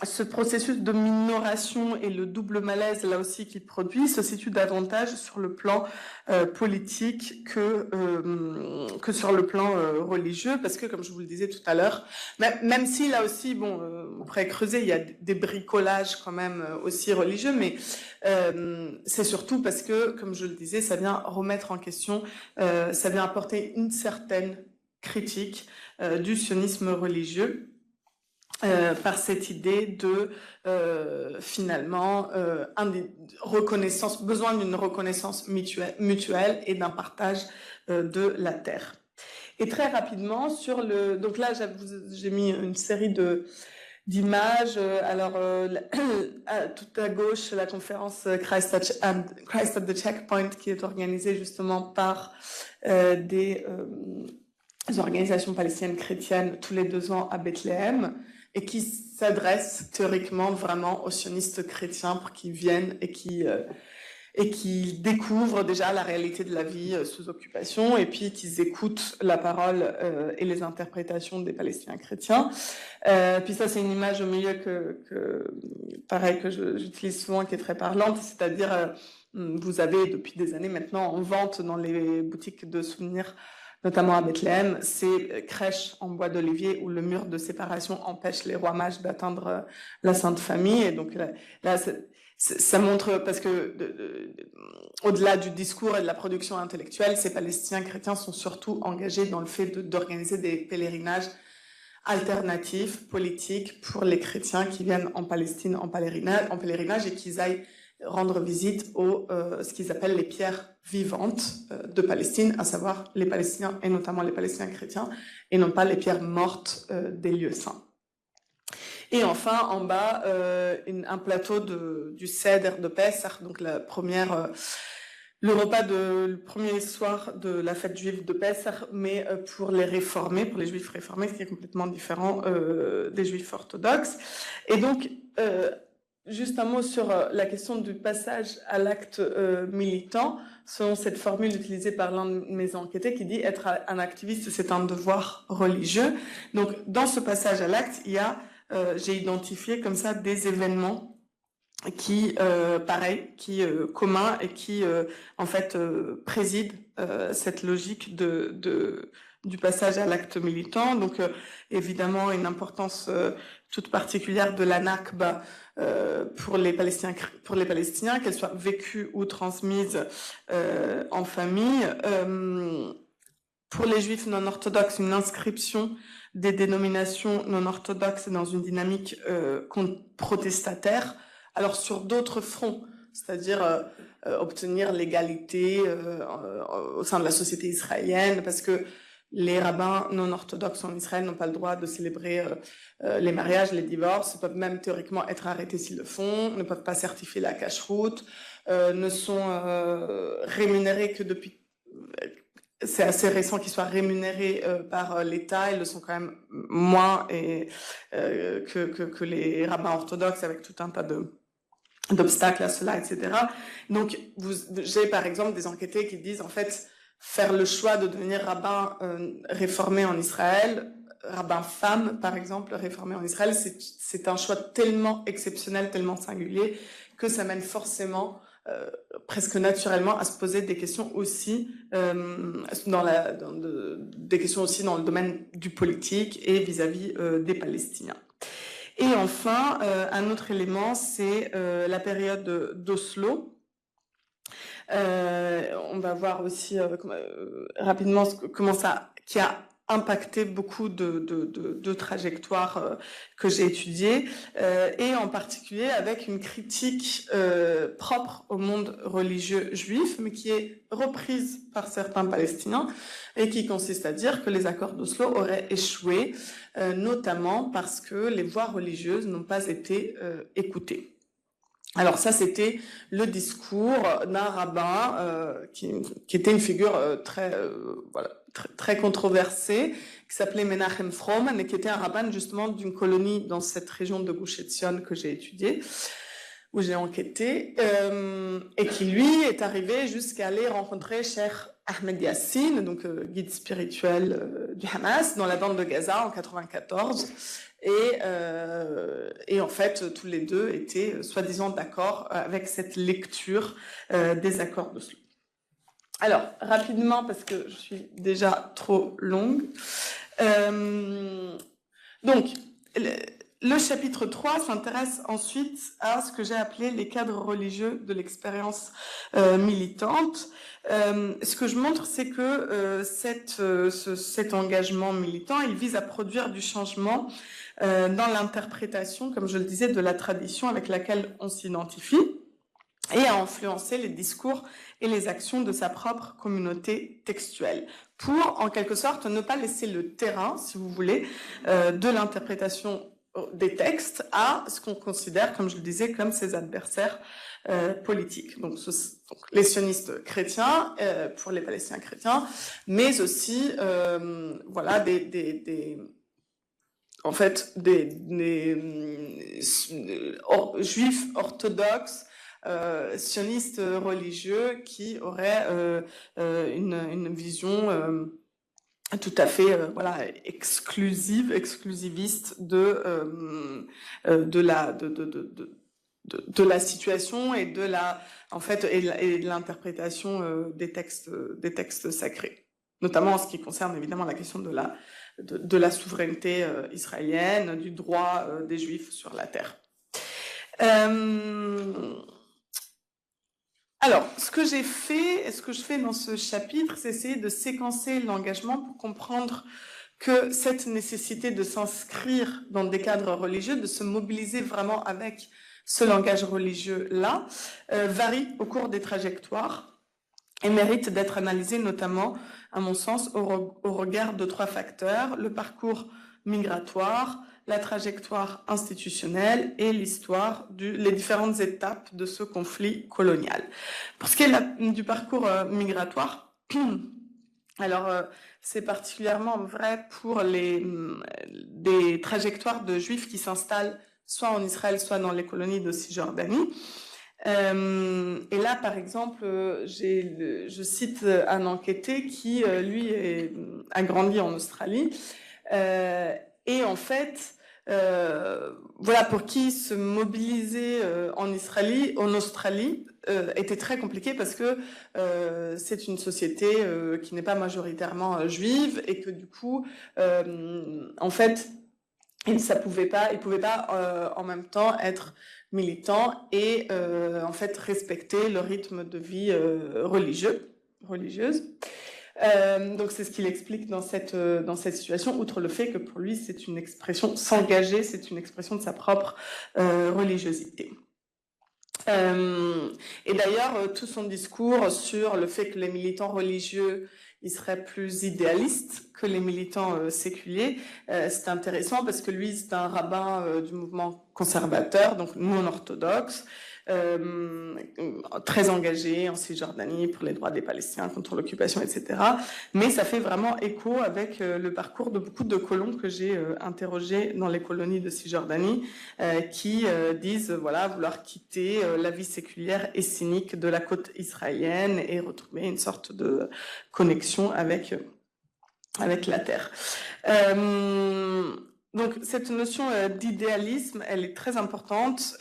ce processus de minoration et le double malaise, là aussi, qu'il produit, se situe davantage sur le plan politique que sur le plan religieux, parce que, comme je vous le disais tout à l'heure, même si, là aussi, bon, on pourrait creuser, il y a des bricolages quand même aussi religieux, mais c'est surtout parce que, comme je le disais, ça vient remettre en question, ça vient apporter une certaine critique du sionisme religieux, par cette idée de finalement besoin d'une reconnaissance mutuelle et d'un partage de la terre. Et très rapidement donc là j'ai mis une série d'images. Alors tout à gauche, la conférence Christ at the Checkpoint qui est organisée justement par des organisations palestiniennes chrétiennes tous les 2 ans à Bethléem, et qui s'adresse théoriquement vraiment aux sionistes chrétiens pour qu'ils viennent et qui découvrent déjà la réalité de la vie sous occupation, et puis qu'ils écoutent la parole et les interprétations des Palestiniens chrétiens. Puis ça, c'est une image au milieu pareil, que j'utilise souvent, qui est très parlante, c'est-à-dire vous avez depuis des années maintenant en vente dans les boutiques de souvenirs, notamment à Bethléem, ces crèches en bois d'olivier où le mur de séparation empêche les rois mages d'atteindre la Sainte Famille. Et donc là ça montre, parce que au-delà du discours et de la production intellectuelle, ces Palestiniens chrétiens sont surtout engagés dans le fait d'organiser des pèlerinages alternatifs, politiques, pour les chrétiens qui viennent en Palestine en pèlerinage et qu'ils aillent rendre visite aux ce qu'ils appellent les pierres vivantes de Palestine, à savoir les Palestiniens et notamment les Palestiniens chrétiens, et non pas les pierres mortes des lieux saints. Et enfin, en bas, un plateau du Seder de Pessah, donc le premier soir de la fête juive de Pessah, mais pour les réformés, pour les juifs réformés, ce qui est complètement différent des juifs orthodoxes. Et donc, juste un mot sur la question du passage à l'acte militant, selon cette formule utilisée par l'un de mes enquêtés qui dit « être un activiste, c'est un devoir religieux ». Donc, dans ce passage à l'acte, j'ai identifié comme ça des événements communs et qui, en fait, président cette logique du passage à l'acte militant. Donc, évidemment, une importance toute particulière de la Nakba pour les Palestiniens, qu'elle soit vécue ou transmise en famille. Pour les Juifs non orthodoxes, une inscription des dénominations non orthodoxes dans une dynamique protestataire, alors sur d'autres fronts, c'est-à-dire obtenir l'égalité au sein de la société israélienne, parce que les rabbins non orthodoxes en Israël n'ont pas le droit de célébrer les mariages, les divorces, peuvent même théoriquement être arrêtés s'ils le font, ne peuvent pas certifier la cacheroute, ne sont rémunérés que depuis... C'est assez récent qu'ils soient rémunérés par l'État, ils le sont quand même moins que les rabbins orthodoxes, avec tout un tas d'obstacles à cela, etc. Donc, j'ai par exemple des enquêtés qui disent, en fait, faire le choix de devenir rabbin réformé en Israël rabbin femme, par exemple, réformée en Israël, c'est un choix tellement exceptionnel, tellement singulier, que ça mène forcément, presque naturellement, à se poser des questions aussi, des questions aussi dans le domaine du politique et vis-à-vis des Palestiniens. Et enfin, un autre élément, c'est la période d'Oslo. On va voir aussi rapidement comment ça, qui a impacté beaucoup de trajectoires que j'ai étudiées, et en particulier avec une critique propre au monde religieux juif, mais qui est reprise par certains Palestiniens, et qui consiste à dire que les accords d'Oslo auraient échoué, notamment parce que les voix religieuses n'ont pas été écoutées. Alors ça, c'était le discours d'un rabbin qui était une figure très controversée, qui s'appelait Menachem Froman, et qui était un rabbin justement d'une colonie dans cette région de Gush Etzion que j'ai étudiée, où j'ai enquêté, et qui lui est arrivé jusqu'à aller rencontrer Cheikh Ahmed Yassine, donc guide spirituel du Hamas, dans la bande de Gaza en 94. Et en fait, tous les deux étaient soi-disant d'accord avec cette lecture des accords d'Oslo. Alors, rapidement, parce que je suis déjà trop longue. Donc, le chapitre 3 s'intéresse ensuite à ce que j'ai appelé les cadres religieux de l'expérience militante. Ce que je montre, c'est que cet engagement militant, il vise à produire du changement dans l'interprétation, comme je le disais, de la tradition avec laquelle on s'identifie, et à influencer les discours et les actions de sa propre communauté textuelle, pour, en quelque sorte, ne pas laisser le terrain, si vous voulez, de l'interprétation des textes à ce qu'on considère, comme je le disais, comme ses adversaires politiques. Donc les sionistes chrétiens, pour les Palestiniens chrétiens, mais aussi juifs orthodoxes, sionistes religieux qui auraient une vision tout à fait exclusiviste de la situation et de l'interprétation des textes sacrés, notamment en ce qui concerne évidemment la question de la souveraineté israélienne, du droit des Juifs sur la terre. Alors, ce que j'ai fait, et ce que je fais dans ce chapitre, c'est essayer de séquencer l'engagement pour comprendre que cette nécessité de s'inscrire dans des cadres religieux, de se mobiliser vraiment avec ce langage religieux-là, varie au cours des trajectoires et mérite d'être analysé notamment, à mon sens, au regard de 3 facteurs: le parcours migratoire, la trajectoire institutionnelle et les différentes étapes de ce conflit colonial. Pour ce qui est du parcours migratoire, alors c'est particulièrement vrai pour des trajectoires de juifs qui s'installent soit en Israël, soit dans les colonies de Cisjordanie. Et là, par exemple, je cite un enquêté qui, lui, a grandi en Australie, et en fait, pour qui se mobiliser en Australie était très compliqué, parce que c'est une société qui n'est pas majoritairement juive, et que du coup, en fait, il pouvait pas en même temps être militant et en fait respecter le rythme de vie religieuse. Donc c'est ce qu'il explique dans cette situation, outre le fait que pour lui c'est une expression, s'engager, c'est une expression de sa propre religiosité. Et d'ailleurs tout son discours sur le fait que les militants religieux ils seraient plus idéalistes que les militants séculiers, c'est intéressant parce que lui c'est un rabbin du mouvement conservateur, donc non orthodoxe, très engagé en Cisjordanie pour les droits des Palestiniens contre l'occupation, etc. Mais ça fait vraiment écho avec le parcours de beaucoup de colons que j'ai interrogés dans les colonies de Cisjordanie, qui disent vouloir quitter la vie séculière et cynique de la côte israélienne et retrouver une sorte de connexion avec avec la terre. Donc cette notion d'idéalisme, elle est très importante,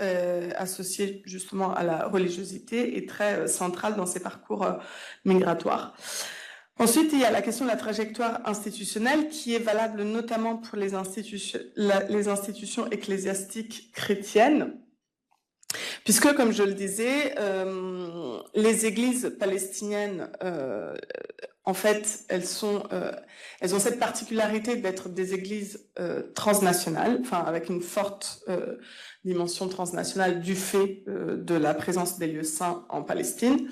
associée justement à la religiosité et très centrale dans ces parcours migratoires. Ensuite, il y a la question de la trajectoire institutionnelle qui est valable notamment pour les institutions ecclésiastiques chrétiennes, puisque, comme je le disais, les églises palestiniennes, en fait, elles ont cette particularité d'être des églises transnationales, enfin avec une forte dimension transnationale du fait de la présence des lieux saints en Palestine.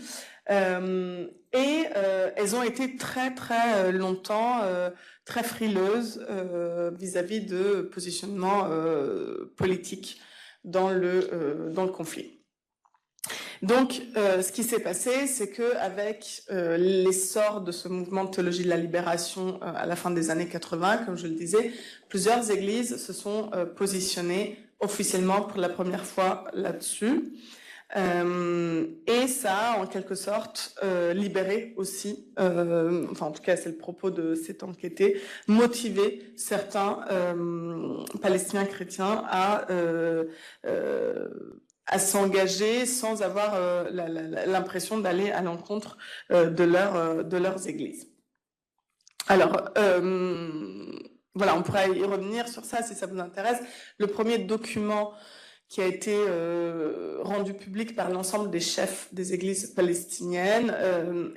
Et elles ont été très très longtemps très frileuses vis-à-vis de positionnements politiques dans le conflit. Donc, ce qui s'est passé, c'est que avec l'essor de ce mouvement de théologie de la libération à la fin des années 80, comme je le disais, plusieurs églises se sont positionnées officiellement pour la première fois là-dessus. Et ça a en quelque sorte libéré aussi, enfin en tout cas c'est le propos de cet enquêté, motivé certains Palestiniens chrétiens à s'engager sans avoir l'impression d'aller à l'encontre de leurs églises. Alors, voilà, on pourra y revenir sur ça si ça vous intéresse. Le premier document qui a été rendu public par l'ensemble des chefs des églises palestiniennes.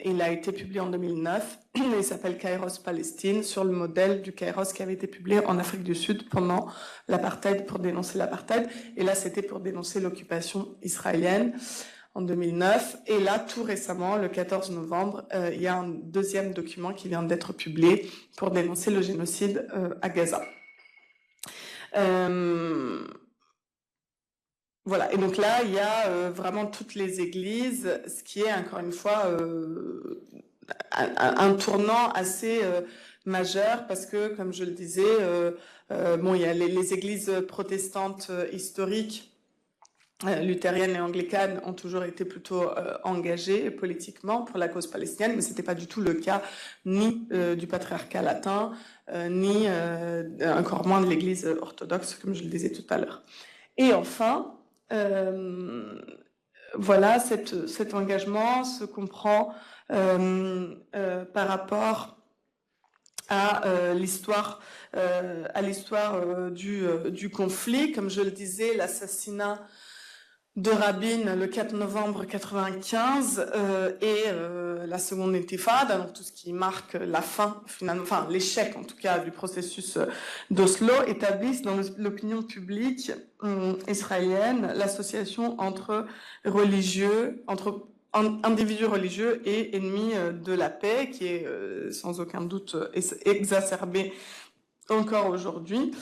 Il a été publié en 2009. Il s'appelle Kairos Palestine, sur le modèle du Kairos qui avait été publié en Afrique du Sud pendant l'apartheid, pour dénoncer l'apartheid. Et là, c'était pour dénoncer l'occupation israélienne en 2009. Et là, tout récemment, le 14 novembre, il y a un deuxième document qui vient d'être publié pour dénoncer le génocide à Gaza. Voilà, et donc là, il y a vraiment toutes les églises, ce qui est encore une fois un tournant assez majeur, parce que, comme je le disais, bon, il y a les églises protestantes historiques, luthériennes et anglicanes, ont toujours été plutôt engagées politiquement pour la cause palestinienne, mais c'était pas du tout le cas ni du patriarcat latin, ni encore moins de l'église orthodoxe, comme je le disais tout à l'heure. Et enfin, voilà, cet engagement se comprend par rapport à l'histoire du conflit. Comme je le disais, l'assassinat de Rabin le 4 novembre 1995 et la seconde intifada, donc tout ce qui marque la fin, finalement, enfin l'échec en tout cas du processus d'Oslo, établissent dans l'opinion publique israélienne l'association entre individus religieux et ennemis de la paix, qui est sans aucun doute exacerbée encore aujourd'hui.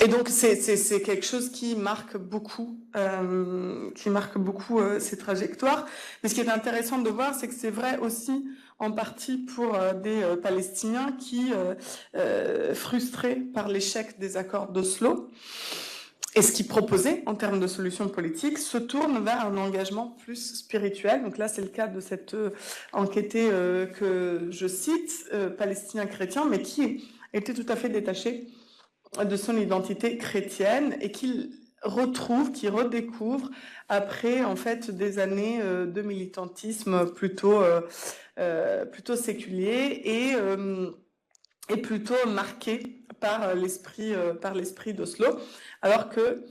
Et donc c'est quelque chose qui marque beaucoup ces trajectoires. Mais ce qui est intéressant de voir, c'est que c'est vrai aussi en partie pour des Palestiniens qui, frustrés par l'échec des accords d'Oslo, et ce qu'ils proposaient en termes de solutions politiques, se tournent vers un engagement plus spirituel. Donc là, c'est le cas de cette enquêté que je cite, palestinien chrétien, mais qui était tout à fait détaché de son identité chrétienne et qu'il retrouve, qu'il redécouvre après en fait des années de militantisme plutôt séculier et plutôt marqué par l'esprit d'Oslo, alors que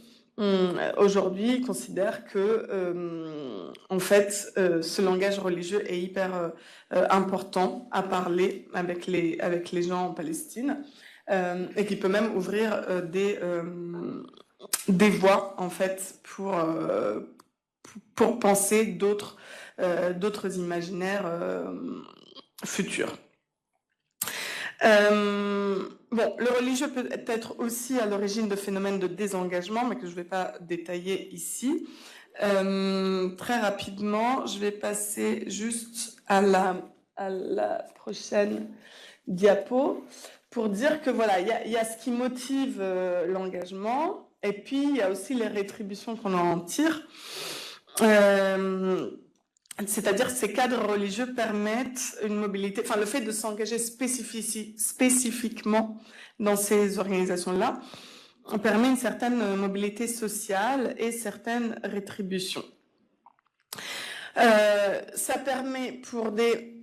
aujourd'hui, il considère que en fait ce langage religieux est hyper important à parler avec les gens en Palestine. Et qui peut même ouvrir des voies en fait pour penser d'autres imaginaires futurs. Bon, le religieux peut être aussi à l'origine de phénomènes de désengagement, mais que je ne vais pas détailler ici. Très rapidement, je vais passer juste à la prochaine diapo, pour dire que voilà, il y a ce qui motive l'engagement, et puis il y a aussi les rétributions qu'on en tire. C'est-à-dire que ces cadres religieux permettent une mobilité, enfin le fait de s'engager spécifiquement dans ces organisations-là permet une certaine mobilité sociale et certaines rétributions. Ça permet pour des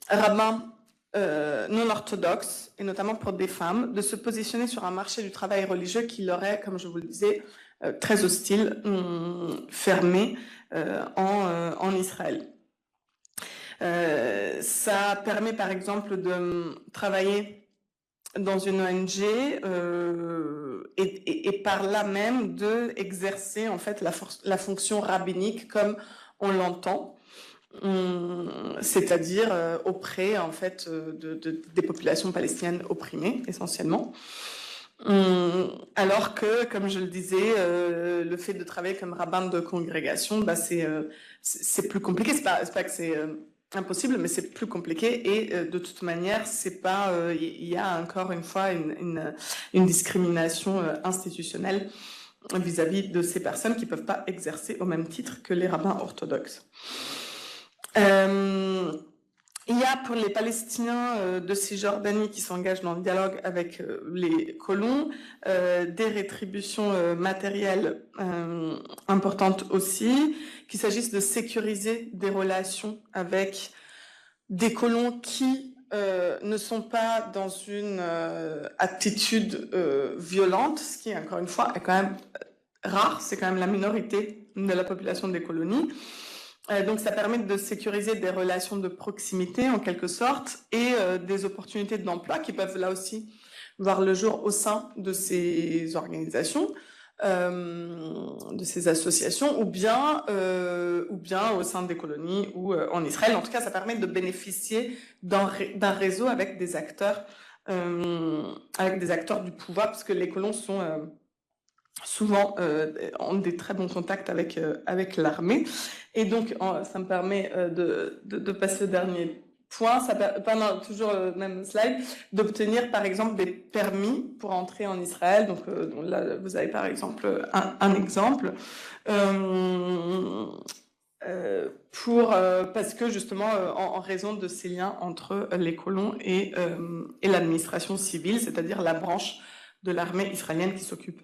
rabbins non orthodoxes, et notamment pour des femmes, de se positionner sur un marché du travail religieux qui leur est, comme je vous le disais, très hostile, fermé en Israël. Ça permet par exemple de travailler dans une ONG et par là même de exercer en fait la fonction rabbinique comme on l'entend, c'est-à-dire auprès en fait des populations palestiniennes opprimées essentiellement. Alors que, comme je le disais, le fait de travailler comme rabbin de congrégation, bah c'est plus compliqué. C'est pas que c'est impossible, mais c'est plus compliqué. Et de toute manière, c'est pas. Il y a encore une fois une discrimination institutionnelle vis-à-vis de ces personnes qui peuvent pas exercer au même titre que les rabbins orthodoxes. Il y a pour les Palestiniens de Cisjordanie qui s'engagent dans le dialogue avec les colons des rétributions matérielles importantes aussi, qu'il s'agisse de sécuriser des relations avec des colons qui ne sont pas dans une attitude violente, ce qui, encore une fois, est quand même rare, c'est quand même la minorité de la population des colonies. Donc ça permet de sécuriser des relations de proximité en quelque sorte et des opportunités d'emploi qui peuvent là aussi voir le jour au sein de ces organisations, de ces associations ou bien au sein des colonies ou en Israël. En tout cas, ça permet de bénéficier d'un réseau avec des acteurs du pouvoir, parce que les colons sont souvent ont des très bons contacts avec l'armée. Et donc, ça me permet de passer au dernier point, toujours le même slide, d'obtenir par exemple des permis pour entrer en Israël. Donc là, vous avez par exemple un exemple. Parce que justement, en raison de ces liens entre les colons et l'administration civile, c'est-à-dire la branche de l'armée israélienne qui s'occupe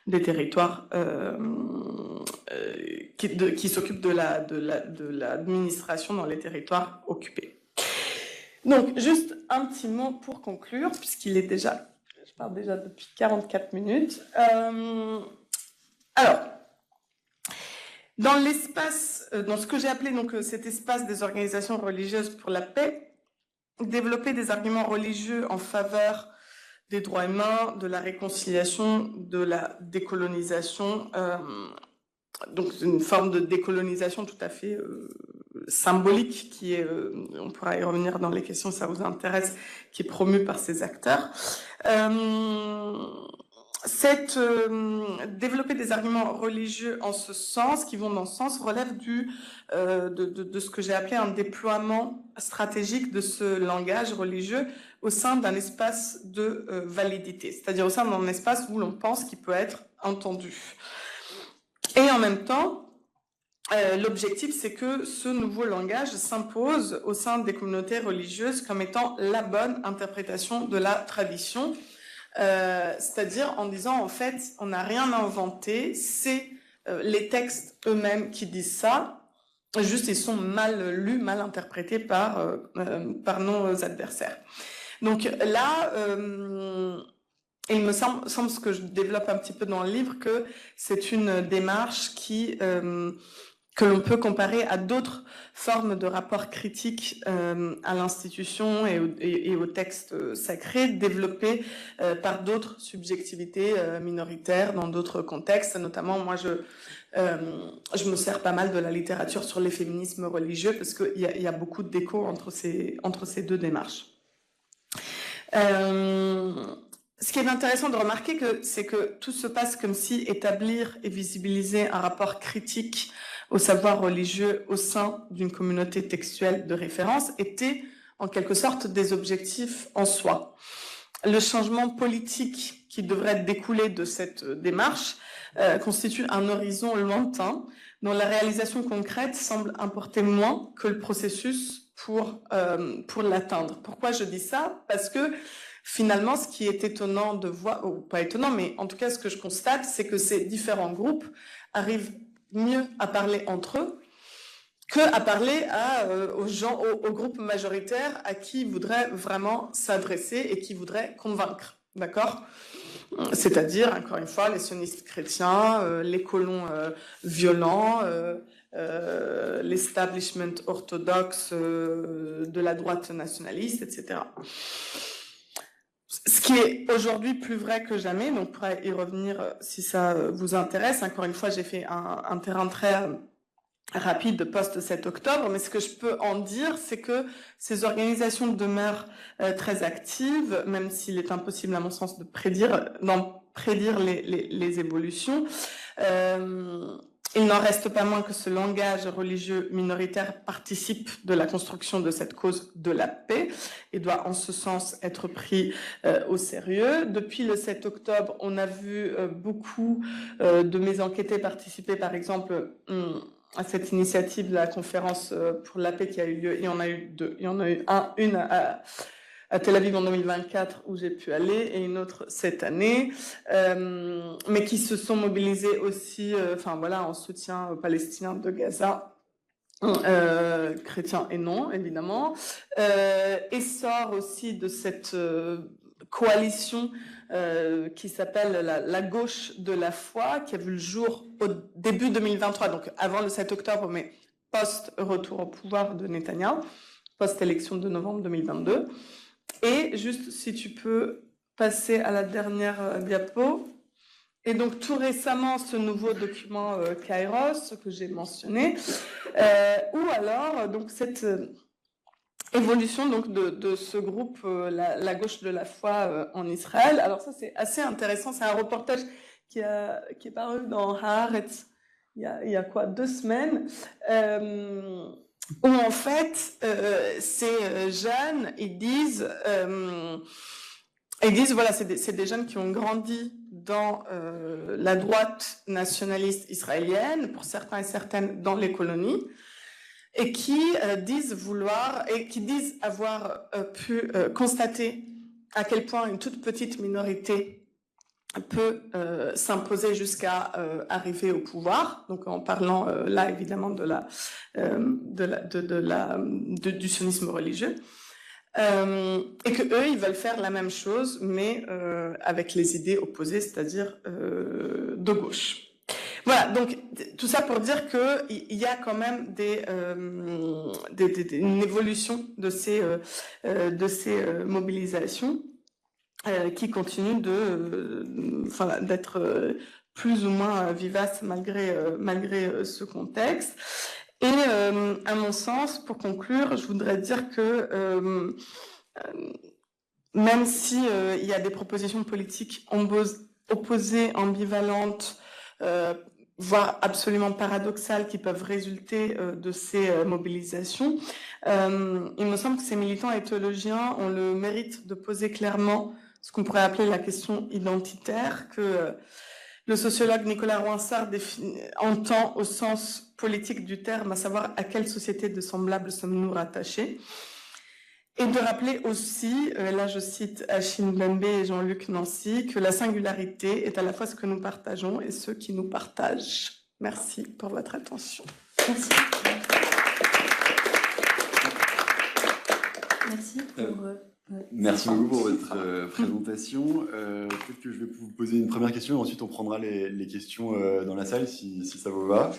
des territoires, qui s'occupent de l'administration dans les territoires occupés. Donc, juste un petit mot pour conclure, puisqu'il est déjà, je parle déjà depuis 44 minutes. Alors, dans l'espace, dans ce que j'ai appelé donc cet espace des organisations religieuses pour la paix, développer des arguments religieux en faveur des droits humains, de la réconciliation, de la décolonisation, donc une forme de décolonisation tout à fait symbolique qui est, on pourra y revenir dans les questions si ça vous intéresse, qui est promue par ces acteurs. Développer des arguments religieux en ce sens, qui vont dans ce sens, relève de ce que j'ai appelé un déploiement stratégique de ce langage religieux au sein d'un espace de validité, c'est-à-dire au sein d'un espace où l'on pense qu'il peut être entendu. Et en même temps, l'objectif, c'est que ce nouveau langage s'impose au sein des communautés religieuses comme étant la bonne interprétation de la tradition, c'est-à-dire en disant, en fait, on n'a rien à inventer, c'est les textes eux-mêmes qui disent ça, juste ils sont mal lus, mal interprétés par nos adversaires. Donc là, il me semble ce que je développe un petit peu dans le livre, que c'est une démarche que l'on peut comparer à d'autres formes de rapports critiques à l'institution et aux textes sacrés développés par d'autres subjectivités minoritaires dans d'autres contextes. Notamment, moi, je me sers pas mal de la littérature sur les féminismes religieux parce qu'il y a beaucoup d'échos entre ces deux démarches. Ce qui est intéressant de remarquer, c'est que tout se passe comme si établir et visibiliser un rapport critique au savoir religieux au sein d'une communauté textuelle de référence était en quelque sorte des objectifs en soi. Le changement politique qui devrait découler de cette démarche constitue un horizon lointain dont la réalisation concrète semble importer moins que le processus pour l'atteindre. Pourquoi je dis ça? Parce que finalement, ce qui est étonnant de voir, ou pas étonnant, mais en tout cas, ce que je constate, c'est que ces différents groupes arrivent mieux à parler entre eux qu'à parler aux gens, aux groupes majoritaires à qui ils voudraient vraiment s'adresser et qui voudraient convaincre. D'accord? C'est-à-dire, encore une fois, les sionistes chrétiens, les colons violents, l'establishment orthodoxe de la droite nationaliste, etc. Ce qui est aujourd'hui plus vrai que jamais, donc on pourrait y revenir si ça vous intéresse. Encore une fois, j'ai fait un terrain très rapide post-7 octobre, mais ce que je peux en dire, c'est que ces organisations demeurent très actives, même s'il est impossible, à mon sens, d'en prédire les évolutions. Il n'en reste pas moins que ce langage religieux minoritaire participe de la construction de cette cause de la paix et doit en ce sens être pris au sérieux. Depuis le 7 octobre, on a vu beaucoup de mes enquêtés participer, par exemple, à cette initiative de la conférence pour la paix qui a eu lieu. Il y en a eu deux. Il y en a eu une à Tel Aviv en 2024 où j'ai pu aller et une autre cette année, mais qui se sont mobilisés aussi, en soutien aux Palestiniens de Gaza, chrétiens et non, évidemment. Essor aussi de cette coalition qui s'appelle la gauche de la foi, qui a vu le jour au début 2023, donc avant le 7 octobre, mais post-retour au pouvoir de Netanyahou, post-élection de novembre 2022. Et juste, si tu peux passer à la dernière diapo. Et donc, tout récemment, ce nouveau document Kairos que j'ai mentionné, ou alors, donc, cette évolution donc de ce groupe, la gauche de la foi en Israël. Alors ça, c'est assez intéressant. C'est un reportage qui est paru dans Haaretz il y a quoi, 2 semaines, où en fait, ces jeunes, ils disent voilà, c'est des jeunes qui ont grandi dans la droite nationaliste israélienne, pour certains et certaines dans les colonies, et qui disent avoir pu constater à quel point une toute petite minorité peut s'imposer jusqu'à arriver au pouvoir. Donc en parlant là évidemment du sionisme religieux. Et que eux, ils veulent faire la même chose, mais avec les idées opposées, c'est-à-dire de gauche. Voilà, donc tout ça pour dire qu'il y a quand même une évolution de ces mobilisations qui continuent d'être plus ou moins vivaces malgré ce contexte. Et à mon sens, pour conclure, je voudrais dire que même si il y a des propositions politiques opposées, ambivalentes, voire absolument paradoxales qui peuvent résulter de ces mobilisations, il me semble que ces militants et théologiens ont le mérite de poser clairement ce qu'on pourrait appeler la question identitaire, que le sociologue Nicolas Rouinsart entend au sens politique du terme, à savoir à quelle société de semblables sommes-nous rattachés. Et de rappeler aussi, là je cite Achille Mbembe et Jean-Luc Nancy, que la singularité est à la fois ce que nous partageons et ce qui nous partagent. Merci pour votre attention. Merci. Merci pour... Merci beaucoup pour votre présentation. Peut-être que je vais vous poser une première question et ensuite on prendra les questions dans la salle si ça vous va.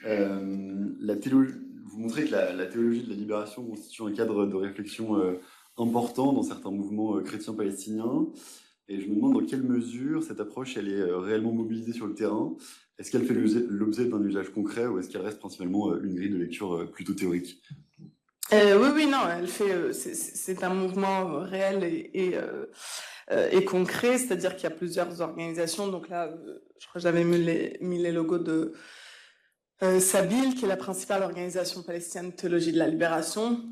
Vous montrez que la théologie de la libération constitue un cadre de réflexion important dans certains mouvements chrétiens palestiniens. Et je me demande dans quelle mesure cette approche elle est réellement mobilisée sur le terrain. Est-ce qu'elle fait l'objet d'un usage concret ou est-ce qu'elle reste principalement une grille de lecture plutôt théorique ? Oui, non, elle fait. C'est un mouvement réel et concret, c'est-à-dire qu'il y a plusieurs organisations. Donc là, je crois que j'avais mis les logos de Sabil, qui est la principale organisation palestinienne de théologie de la libération,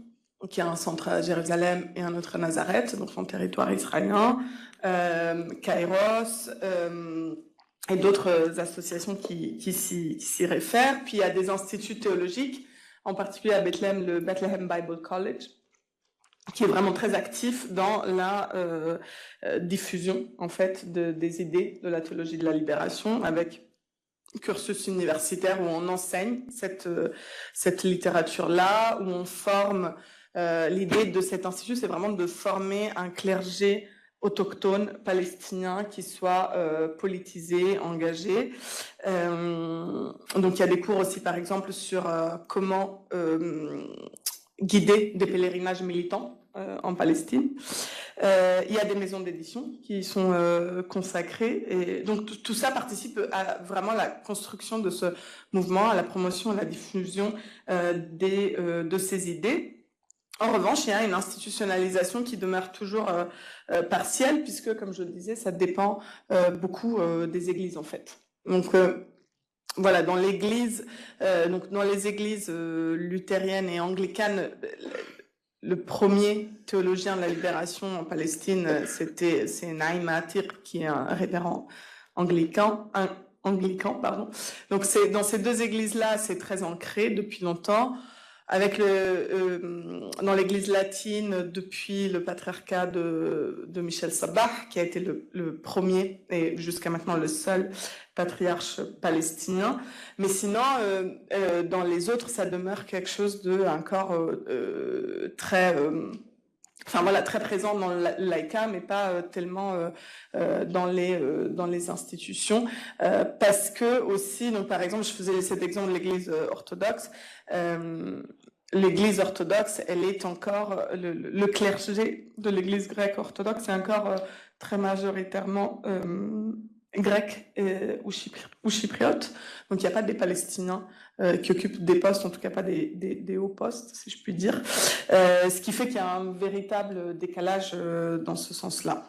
qui a un centre à Jérusalem et un autre à Nazareth, donc en territoire israélien. Kairos, et d'autres associations qui s'y réfèrent. Puis il y a des instituts théologiques, en particulier à Bethléem, le Bethlehem Bible College, qui est vraiment très actif dans la diffusion en fait des idées de la théologie de la libération, avec cursus universitaire où on enseigne cette littérature-là, où on forme. L'idée de cet institut, c'est vraiment de former un clergé autochtone palestinien qui soit politisé, engagé. Donc il y a des cours aussi, par exemple, sur comment guider des pèlerinages militants en Palestine. Il y a des maisons d'édition qui sont consacrées. Et donc tout ça participe à vraiment la construction de ce mouvement, à la promotion, à la diffusion de ces idées. En revanche, il y a une institutionnalisation qui demeure toujours partielle, puisque, comme je le disais, ça dépend beaucoup des églises, en fait. Donc, voilà, dans les églises luthériennes et anglicanes, le premier théologien de la libération en Palestine, c'est Naïm Atir, qui est un révérend anglican, pardon. Donc, dans ces deux églises-là, c'est très ancré depuis longtemps. Avec dans l'église latine, depuis le patriarcat de Michel Sabah, qui a été le premier et jusqu'à maintenant le seul patriarche palestinien. Mais sinon, dans les autres, ça demeure quelque chose de encore très présent dans le laïcat, mais pas tellement dans les institutions, parce que aussi, donc par exemple, je faisais cet exemple de l'Église orthodoxe. L'Église orthodoxe, elle est encore le clergé de l'Église grecque orthodoxe, c'est encore très majoritairement grec ou chypriote. Donc il n'y a pas des Palestiniens qui occupent des postes, en tout cas pas des hauts postes, si je puis dire. Ce qui fait qu'il y a un véritable décalage dans ce sens-là.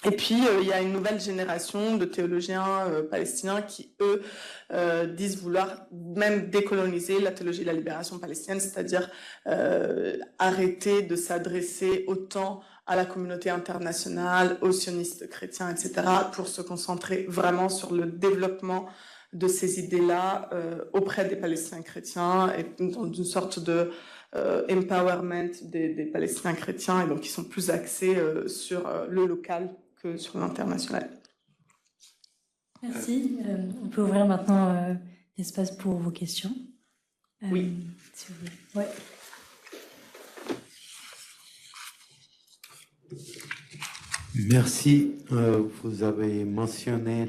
Et puis, il y a une nouvelle génération de théologiens palestiniens qui, eux, disent vouloir même décoloniser la théologie de la libération palestinienne, c'est-à-dire arrêter de s'adresser autant à la communauté internationale, aux sionistes chrétiens, etc., pour se concentrer vraiment sur le développement de ces idées-là auprès des Palestiniens chrétiens et dans une sorte de empowerment des Palestiniens chrétiens, et donc ils sont plus axés sur le local que sur l'international. Merci. On peut ouvrir maintenant l'espace pour vos questions. Oui. Si vous voulez. Ouais. Merci. Vous avez mentionné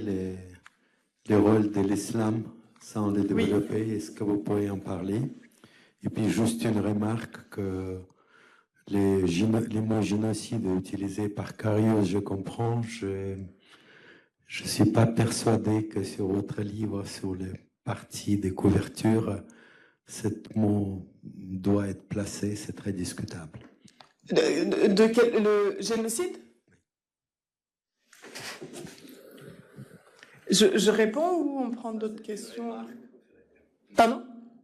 les rôles de l'islam sans les développer. Oui. Est-ce que vous pourriez en parler? Et puis juste une remarque que les mots génocide utilisés par Carius, je comprends. Je ne suis pas persuadé que sur votre livre, sur les parties des couvertures, ce mot doit être placé. C'est très discutable. Le génocide? Je réponds ou on prend d'autres questions? Pardon?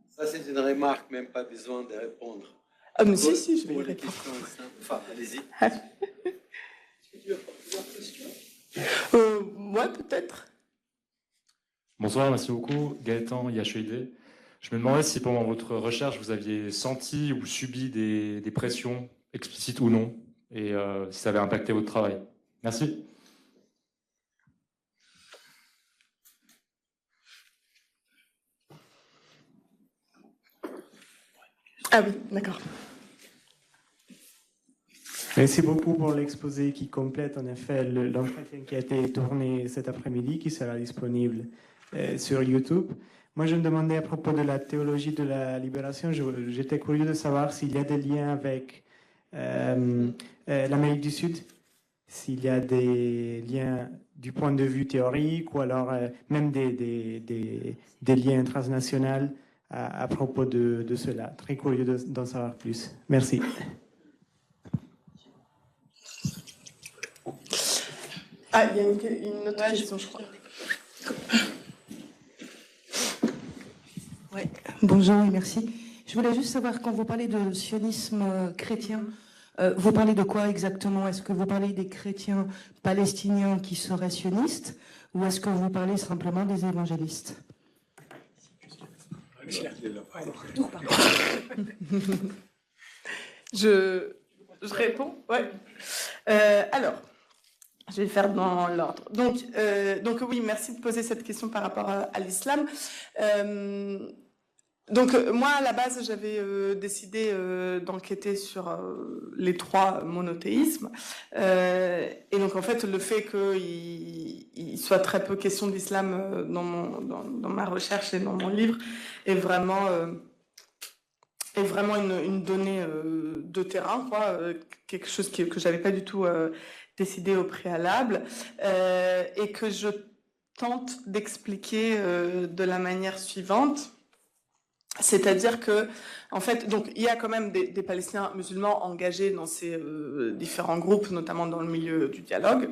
Ça, c'est une remarque, même pas besoin de répondre. Ah, mais si, je vais y répondre. Enfin, allez-y. Ouais, peut-être. Bonsoir, merci beaucoup. Gaëtan, IHEIV. Je me demandais si pendant votre recherche, vous aviez senti ou subi des pressions, explicites ou non, et si ça avait impacté votre travail. Merci. Ah oui, d'accord. Merci beaucoup pour l'exposé qui complète en effet l'entretien qui a été tourné cet après-midi, qui sera disponible sur YouTube. Moi, je me demandais à propos de la théologie de la libération, j'étais curieux de savoir s'il y a des liens avec l'Amérique du Sud, s'il y a des liens du point de vue théorique ou alors même des liens transnationaux à propos de cela. Très curieux d'en savoir plus. Merci. Ah, il y a une autre question, je crois. Ouais. Bonjour et merci. Je voulais juste savoir, quand vous parlez de sionisme chrétien, Vous parlez de quoi exactement? Est-ce que vous parlez des chrétiens palestiniens qui seraient sionistes ou est-ce que vous parlez simplement des évangélistes? Je réponds? Ouais. Alors, je vais faire dans l'ordre. Donc oui, merci de poser cette question par rapport à l'islam. Donc moi, à la base, j'avais décidé d'enquêter sur les 3 monothéismes. Et donc, en fait, le fait qu'il soit très peu question d'islam dans ma recherche et dans mon livre est vraiment une donnée de terrain, quoi, quelque chose que j'avais pas du tout décidé au préalable, et que je tente d'expliquer de la manière suivante. C'est-à-dire que, en fait, donc il y a quand même des Palestiniens musulmans engagés dans ces différents groupes, notamment dans le milieu du dialogue.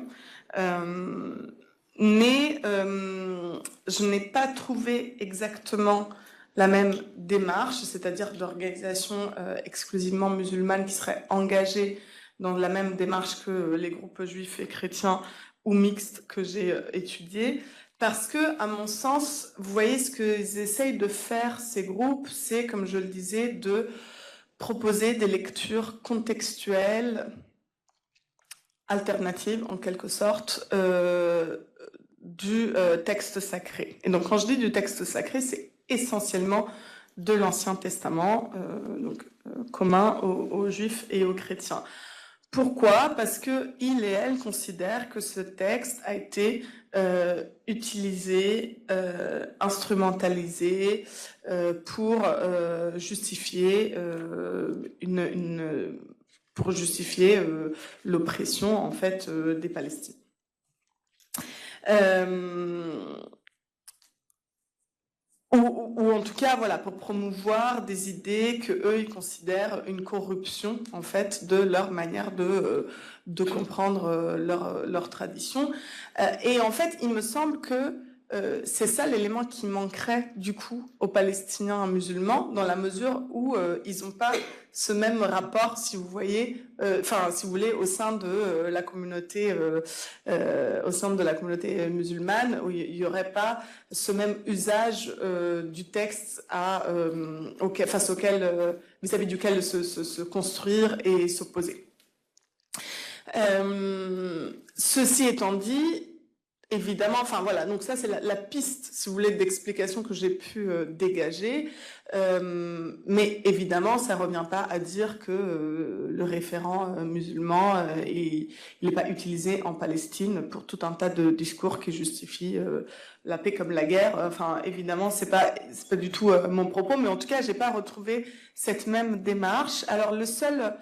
Mais je n'ai pas trouvé exactement la même démarche, c'est-à-dire d'organisations exclusivement musulmanes qui seraient engagées dans la même démarche que les groupes juifs et chrétiens ou mixtes que j'ai étudiés. Parce que, à mon sens, vous voyez, ce qu'ils essayent de faire, ces groupes, c'est, comme je le disais, de proposer des lectures contextuelles, alternatives, en quelque sorte, du texte sacré. Et donc, quand je dis du texte sacré, c'est essentiellement de l'Ancien Testament, commun aux Juifs et aux chrétiens. Pourquoi? Parce qu'ils et elles considèrent que ce texte a été utilisé, instrumentalisé pour justifier l'oppression en fait des Palestiniens. Ou en tout cas, voilà, pour promouvoir des idées que eux ils considèrent une corruption en fait de leur manière de comprendre leur tradition. Et en fait, il me semble que c'est ça l'élément qui manquerait du coup aux Palestiniens musulmans, dans la mesure où ils n'ont pas ce même rapport, si vous voyez, si vous voulez, au sein de la communauté, musulmane, où il n'y aurait pas ce même usage du texte vis-à-vis duquel se construire et s'opposer. Ceci étant dit, évidemment, enfin voilà, donc ça c'est la piste, si vous voulez, d'explication que j'ai pu dégager, mais évidemment ça ne revient pas à dire que le référent musulman, il n'est pas utilisé en Palestine pour tout un tas de discours qui justifient la paix comme la guerre. Enfin, évidemment, c'est pas du tout mon propos, mais en tout cas, j'ai pas retrouvé cette même démarche. Alors, le seul...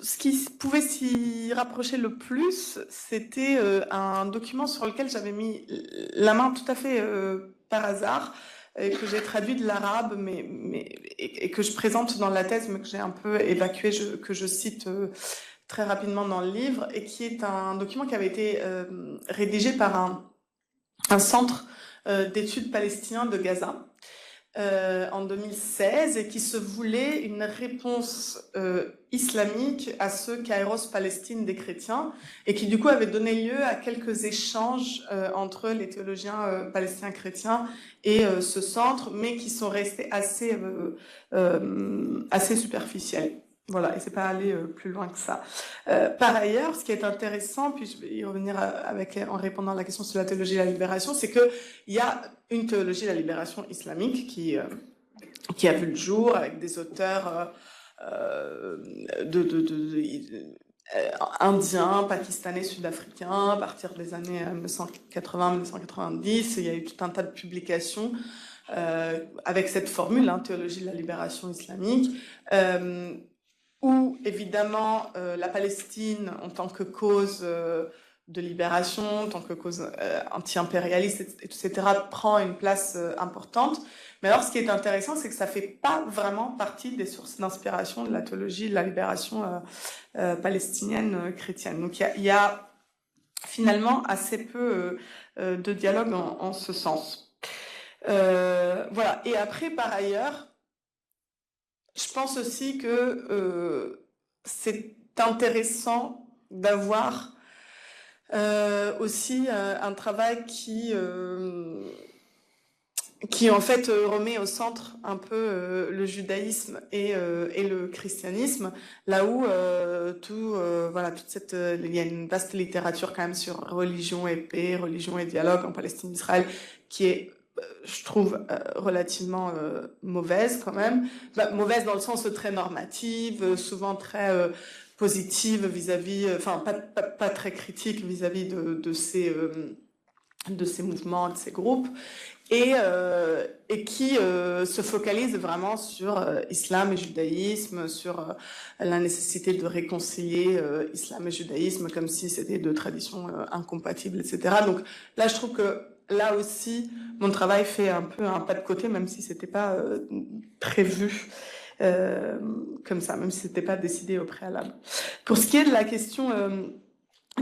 ce qui pouvait s'y rapprocher le plus, c'était un document sur lequel j'avais mis la main tout à fait par hasard, et que j'ai traduit de l'arabe, et que je présente dans la thèse, mais que j'ai un peu évacué, que je cite très rapidement dans le livre, et qui est un document qui avait été rédigé par un centre d'études palestinien de Gaza, en 2016, et qui se voulait une réponse islamique à ce Kairos Palestine des chrétiens, et qui du coup avait donné lieu à quelques échanges entre les théologiens palestiniens chrétiens et ce centre, mais qui sont restés assez superficiels. Voilà, et c'est pas aller plus loin que ça. Par ailleurs, ce qui est intéressant, puis je vais y revenir en répondant à la question sur la théologie de la libération, c'est qu'il y a une théologie de la libération islamique qui a vu le jour avec des auteurs indiens, pakistanais, sud-africains, à partir des années 1980-1990. Il y a eu tout un tas de publications avec cette formule, théologie de la libération islamique, où évidemment la Palestine en tant que cause de libération, en tant que cause anti-impérialiste, etc., prend une place importante. Mais alors ce qui est intéressant, c'est que ça ne fait pas vraiment partie des sources d'inspiration de la théologie de la libération palestinienne chrétienne. Donc il y a finalement assez peu de dialogue en ce sens. Voilà. Et après, par ailleurs, je pense aussi que c'est intéressant d'avoir aussi un travail qui en fait remet au centre un peu le judaïsme et le christianisme, là où voilà, toute cette, il y a une vaste littérature quand même sur religion et paix, religion et dialogue en Palestine-Israël, qui est, je trouve, relativement mauvaise quand même. Bah, mauvaise dans le sens très normative, souvent très positive vis-à-vis, enfin pas très critique vis-à-vis de ces mouvements, de ces groupes. Et qui se focalise vraiment sur islam et judaïsme, sur la nécessité de réconcilier islam et judaïsme comme si c'était deux traditions incompatibles, etc. Donc là, je trouve que là aussi, mon travail fait un peu un pas de côté, même si c'était pas prévu comme ça, même si c'était pas décidé au préalable. Pour ce qui est de la question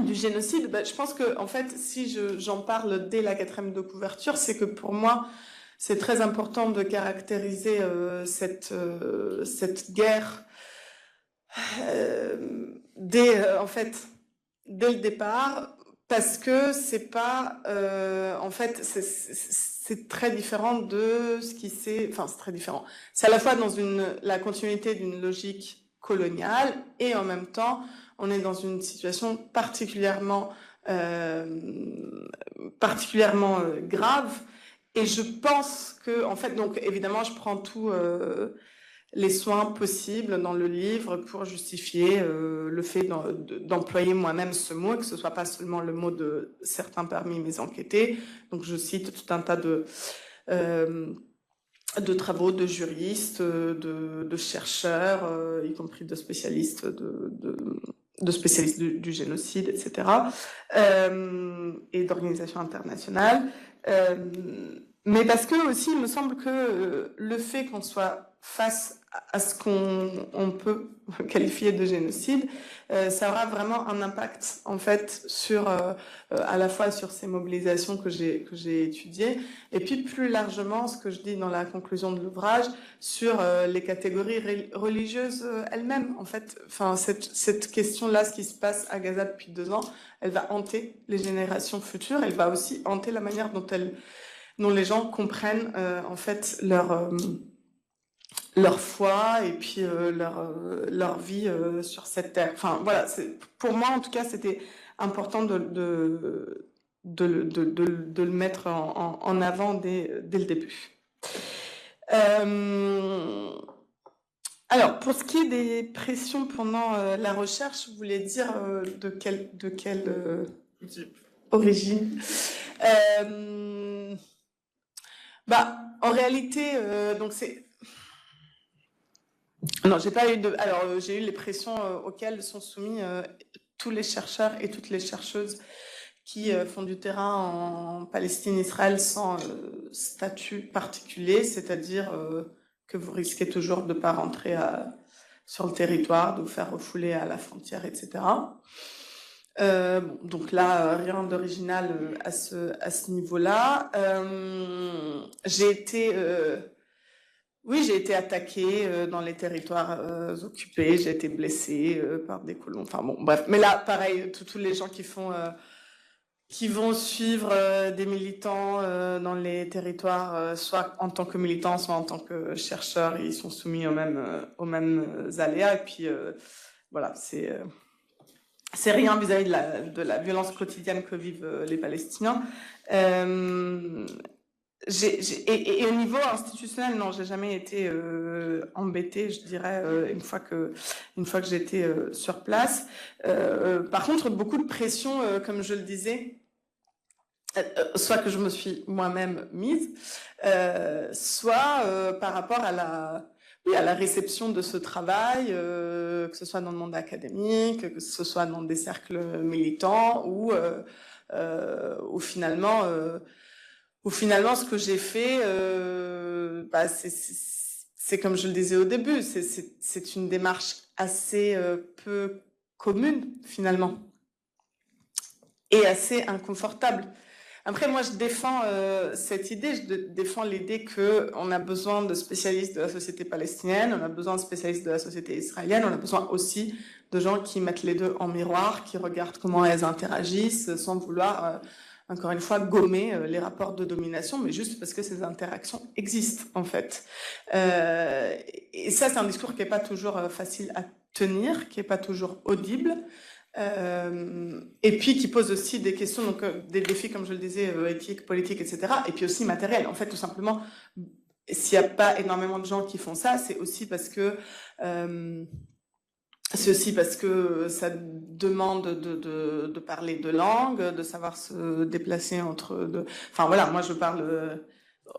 du génocide, je pense que en fait, si j'en parle dès la 4e de couverture, c'est que pour moi, c'est très important de caractériser cette guerre en fait, dès le départ, parce que c'est pas, en fait, c'est très différent de ce qui enfin, c'est très différent. C'est à la fois dans la continuité d'une logique coloniale et en même temps, on est dans une situation particulièrement grave. Et je pense que, en fait, donc évidemment, je prends tous les soins possibles dans le livre pour justifier le fait d'employer moi-même ce mot, et que ce soit pas seulement le mot de certains parmi mes enquêtés. Donc, je cite tout un tas de travaux de juristes, de chercheurs, y compris de spécialistes du génocide, etc., et d'organisations internationales. Mais parce que aussi, il me semble que le fait qu'on soit face à ce qu'on peut qualifier de génocide, ça aura vraiment un impact en fait sur à la fois sur ces mobilisations que j'ai étudiées, et puis plus largement ce que je dis dans la conclusion de l'ouvrage sur les catégories religieuses elles-mêmes. En fait, enfin cette question-là, ce qui se passe à Gaza depuis 2 ans, elle va hanter les générations futures. Elle va aussi hanter la manière dont les gens comprennent en fait leur foi et puis leur vie sur cette terre. Enfin voilà, pour moi en tout cas, c'était important de le mettre en avant dès le début. Alors, pour ce qui est des pressions pendant la recherche, vous voulez dire de quelle origine? En réalité, donc c'est... Non, j'ai pas eu Alors, j'ai eu les pressions auxquelles sont soumis tous les chercheurs et toutes les chercheuses qui font du terrain en Palestine-Israël sans statut particulier, c'est-à-dire que vous risquez toujours de ne pas rentrer sur le territoire, de vous faire refouler à la frontière, etc. Donc là, rien d'original à ce niveau-là. J'ai été attaquée dans les territoires occupés, j'ai été blessée par des colons, enfin bon, bref. Mais là, pareil, tous les gens qui vont suivre des militants dans les territoires, soit en tant que militants, soit en tant que chercheurs, ils sont soumis aux mêmes aléas. Et puis, voilà, c'est rien vis-à-vis de la violence quotidienne que vivent les Palestiniens. Et au niveau institutionnel, non, j'ai jamais été embêtée, je dirais, une fois que j'étais sur place. Par contre, beaucoup de pression, comme je le disais, soit que je me suis moi-même mise, soit par rapport à la réception de ce travail, que ce soit dans le monde académique, que ce soit dans des cercles militants, ou finalement, ce que j'ai fait, c'est comme je le disais au début, c'est une démarche assez peu commune, finalement, et assez inconfortable. Après, moi, je défends cette idée. Je défends l'idée qu'on a besoin de spécialistes de la société palestinienne, on a besoin de spécialistes de la société israélienne, on a besoin aussi de gens qui mettent les deux en miroir, qui regardent comment elles interagissent, sans vouloir, encore une fois, gommer les rapports de domination, mais juste parce que ces interactions existent, en fait. Et ça, c'est un discours qui n'est pas toujours facile à tenir, qui n'est pas toujours audible. Et puis qui pose aussi des questions, donc des défis, comme je le disais, éthiques, politiques, etc. Et puis aussi matériels. En fait, tout simplement, s'il n'y a pas énormément de gens qui font ça, c'est aussi parce que ça demande de parler deux langues, de savoir se déplacer entre deux. Enfin voilà, moi je parle.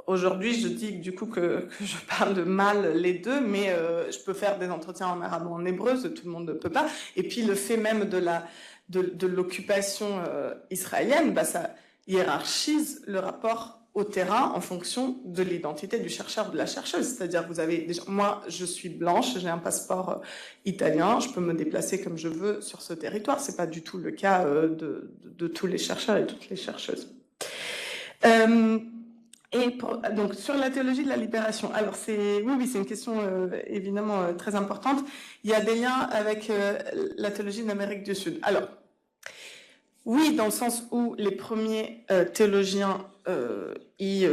Aujourd'hui, je dis du coup que je parle mal les deux, mais je peux faire des entretiens en arabe ou en hébreu, tout le monde ne peut pas. Et puis le fait même de l'occupation israélienne, ça hiérarchise le rapport au terrain en fonction de l'identité du chercheur ou de la chercheuse. C'est-à-dire, vous avez déjà, moi, je suis blanche, j'ai un passeport italien, je peux me déplacer comme je veux sur ce territoire. C'est pas du tout le cas de tous les chercheurs et toutes les chercheuses. Donc sur la théologie de la libération, alors c'est une question évidemment très importante. Il y a des liens avec la théologie de l'Amérique du Sud. Alors oui, dans le sens où les premiers théologiens ils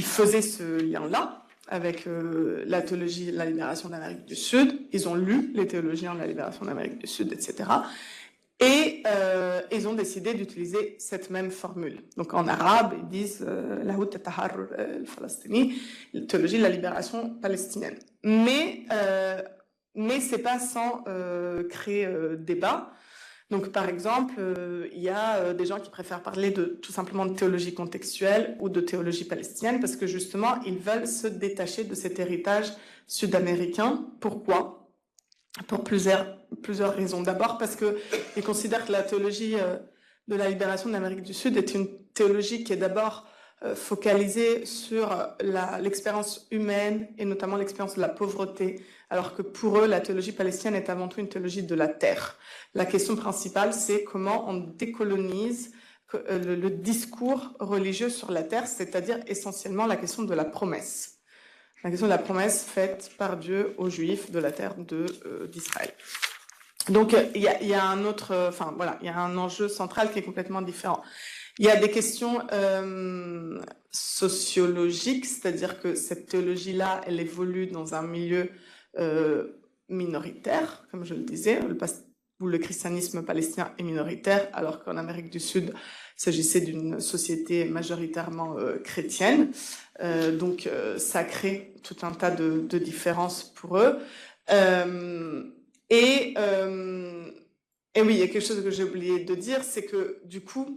faisaient ce lien-là avec la théologie de la libération de l'Amérique du Sud. Ils ont lu les théologiens de la libération de l'Amérique du Sud, etc. Et ils ont décidé d'utiliser cette même formule. Donc en arabe, ils disent Lahout Taharrur al-Falastini, théologie de la libération palestinienne. Mais c'est pas sans créer débat. Donc par exemple, il y a des gens qui préfèrent parler tout simplement de théologie contextuelle ou de théologie palestinienne parce que justement, ils veulent se détacher de cet héritage sud-américain. Pourquoi ? Pour plusieurs raisons. D'abord parce qu'ils considèrent que la théologie de la libération de l'Amérique du Sud est une théologie qui est d'abord focalisée sur l'expérience humaine et notamment l'expérience de la pauvreté, alors que pour eux, la théologie palestinienne est avant tout une théologie de la terre. La question principale, c'est comment on décolonise le discours religieux sur la terre, c'est-à-dire essentiellement la question de la promesse. La question de la promesse faite par Dieu aux Juifs de la terre d'Israël. Donc il y a un autre, il y a un enjeu central qui est complètement différent. Il y a des questions sociologiques, c'est-à-dire que cette théologie-là, elle évolue dans un milieu minoritaire, comme je le disais, où le christianisme palestinien est minoritaire, alors qu'en Amérique du Sud, il s'agissait d'une société majoritairement chrétienne. Donc ça crée tout un tas de différences pour eux. Et oui, il y a quelque chose que j'ai oublié de dire, c'est que du coup,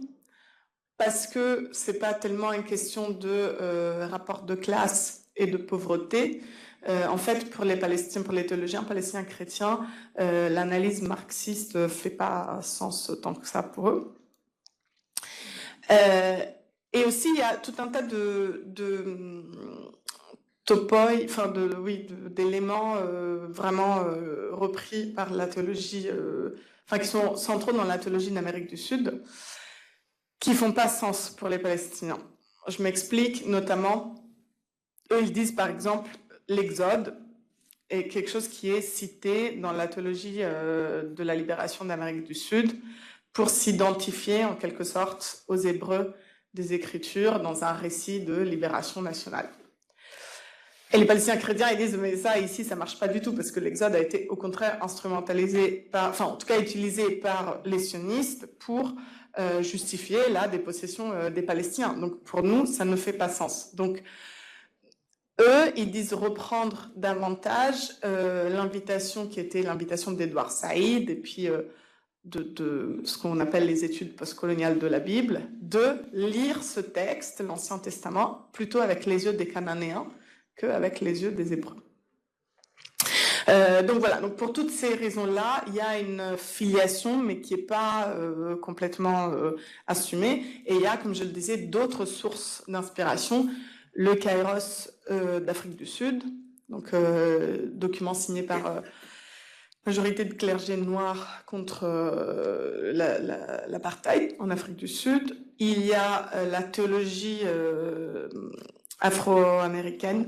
parce que c'est pas tellement une question de rapport de classe et de pauvreté, en fait, pour les Palestiniens, pour les théologiens palestiniens chrétiens, l'analyse marxiste fait pas sens autant que ça pour eux. Et aussi, il y a tout un tas d'éléments vraiment repris par la théologie, qui sont centraux dans la théologie de l'Amérique du Sud, qui font pas sens pour les Palestiniens. Je m'explique, notamment, eux, ils disent par exemple, l'Exode est quelque chose qui est cité dans la théologie de la libération de l'Amérique du Sud pour s'identifier en quelque sorte aux Hébreux des Écritures dans un récit de libération nationale. Et les Palestiniens chrétiens, ils disent mais ça ici ça marche pas du tout parce que l'Exode a été au contraire instrumentalisé en tout cas utilisé par les sionistes pour justifier la dépossession des Palestiniens. Donc pour nous ça ne fait pas sens. Donc eux, ils disent reprendre davantage l'invitation qui était l'invitation d'Edouard Saïd et puis de ce qu'on appelle les études postcoloniales de la Bible, de lire ce texte, l'Ancien Testament, plutôt avec les yeux des Cananéens qu'avec les yeux des Hébreux. Donc voilà, donc pour toutes ces raisons-là, il y a une filiation, mais qui n'est pas complètement assumée. Et il y a, comme je le disais, d'autres sources d'inspiration. Le Kairos d'Afrique du Sud, donc document signé par majorité de clergé noir contre l'apartheid en Afrique du Sud. Il y a la théologie afro-américaine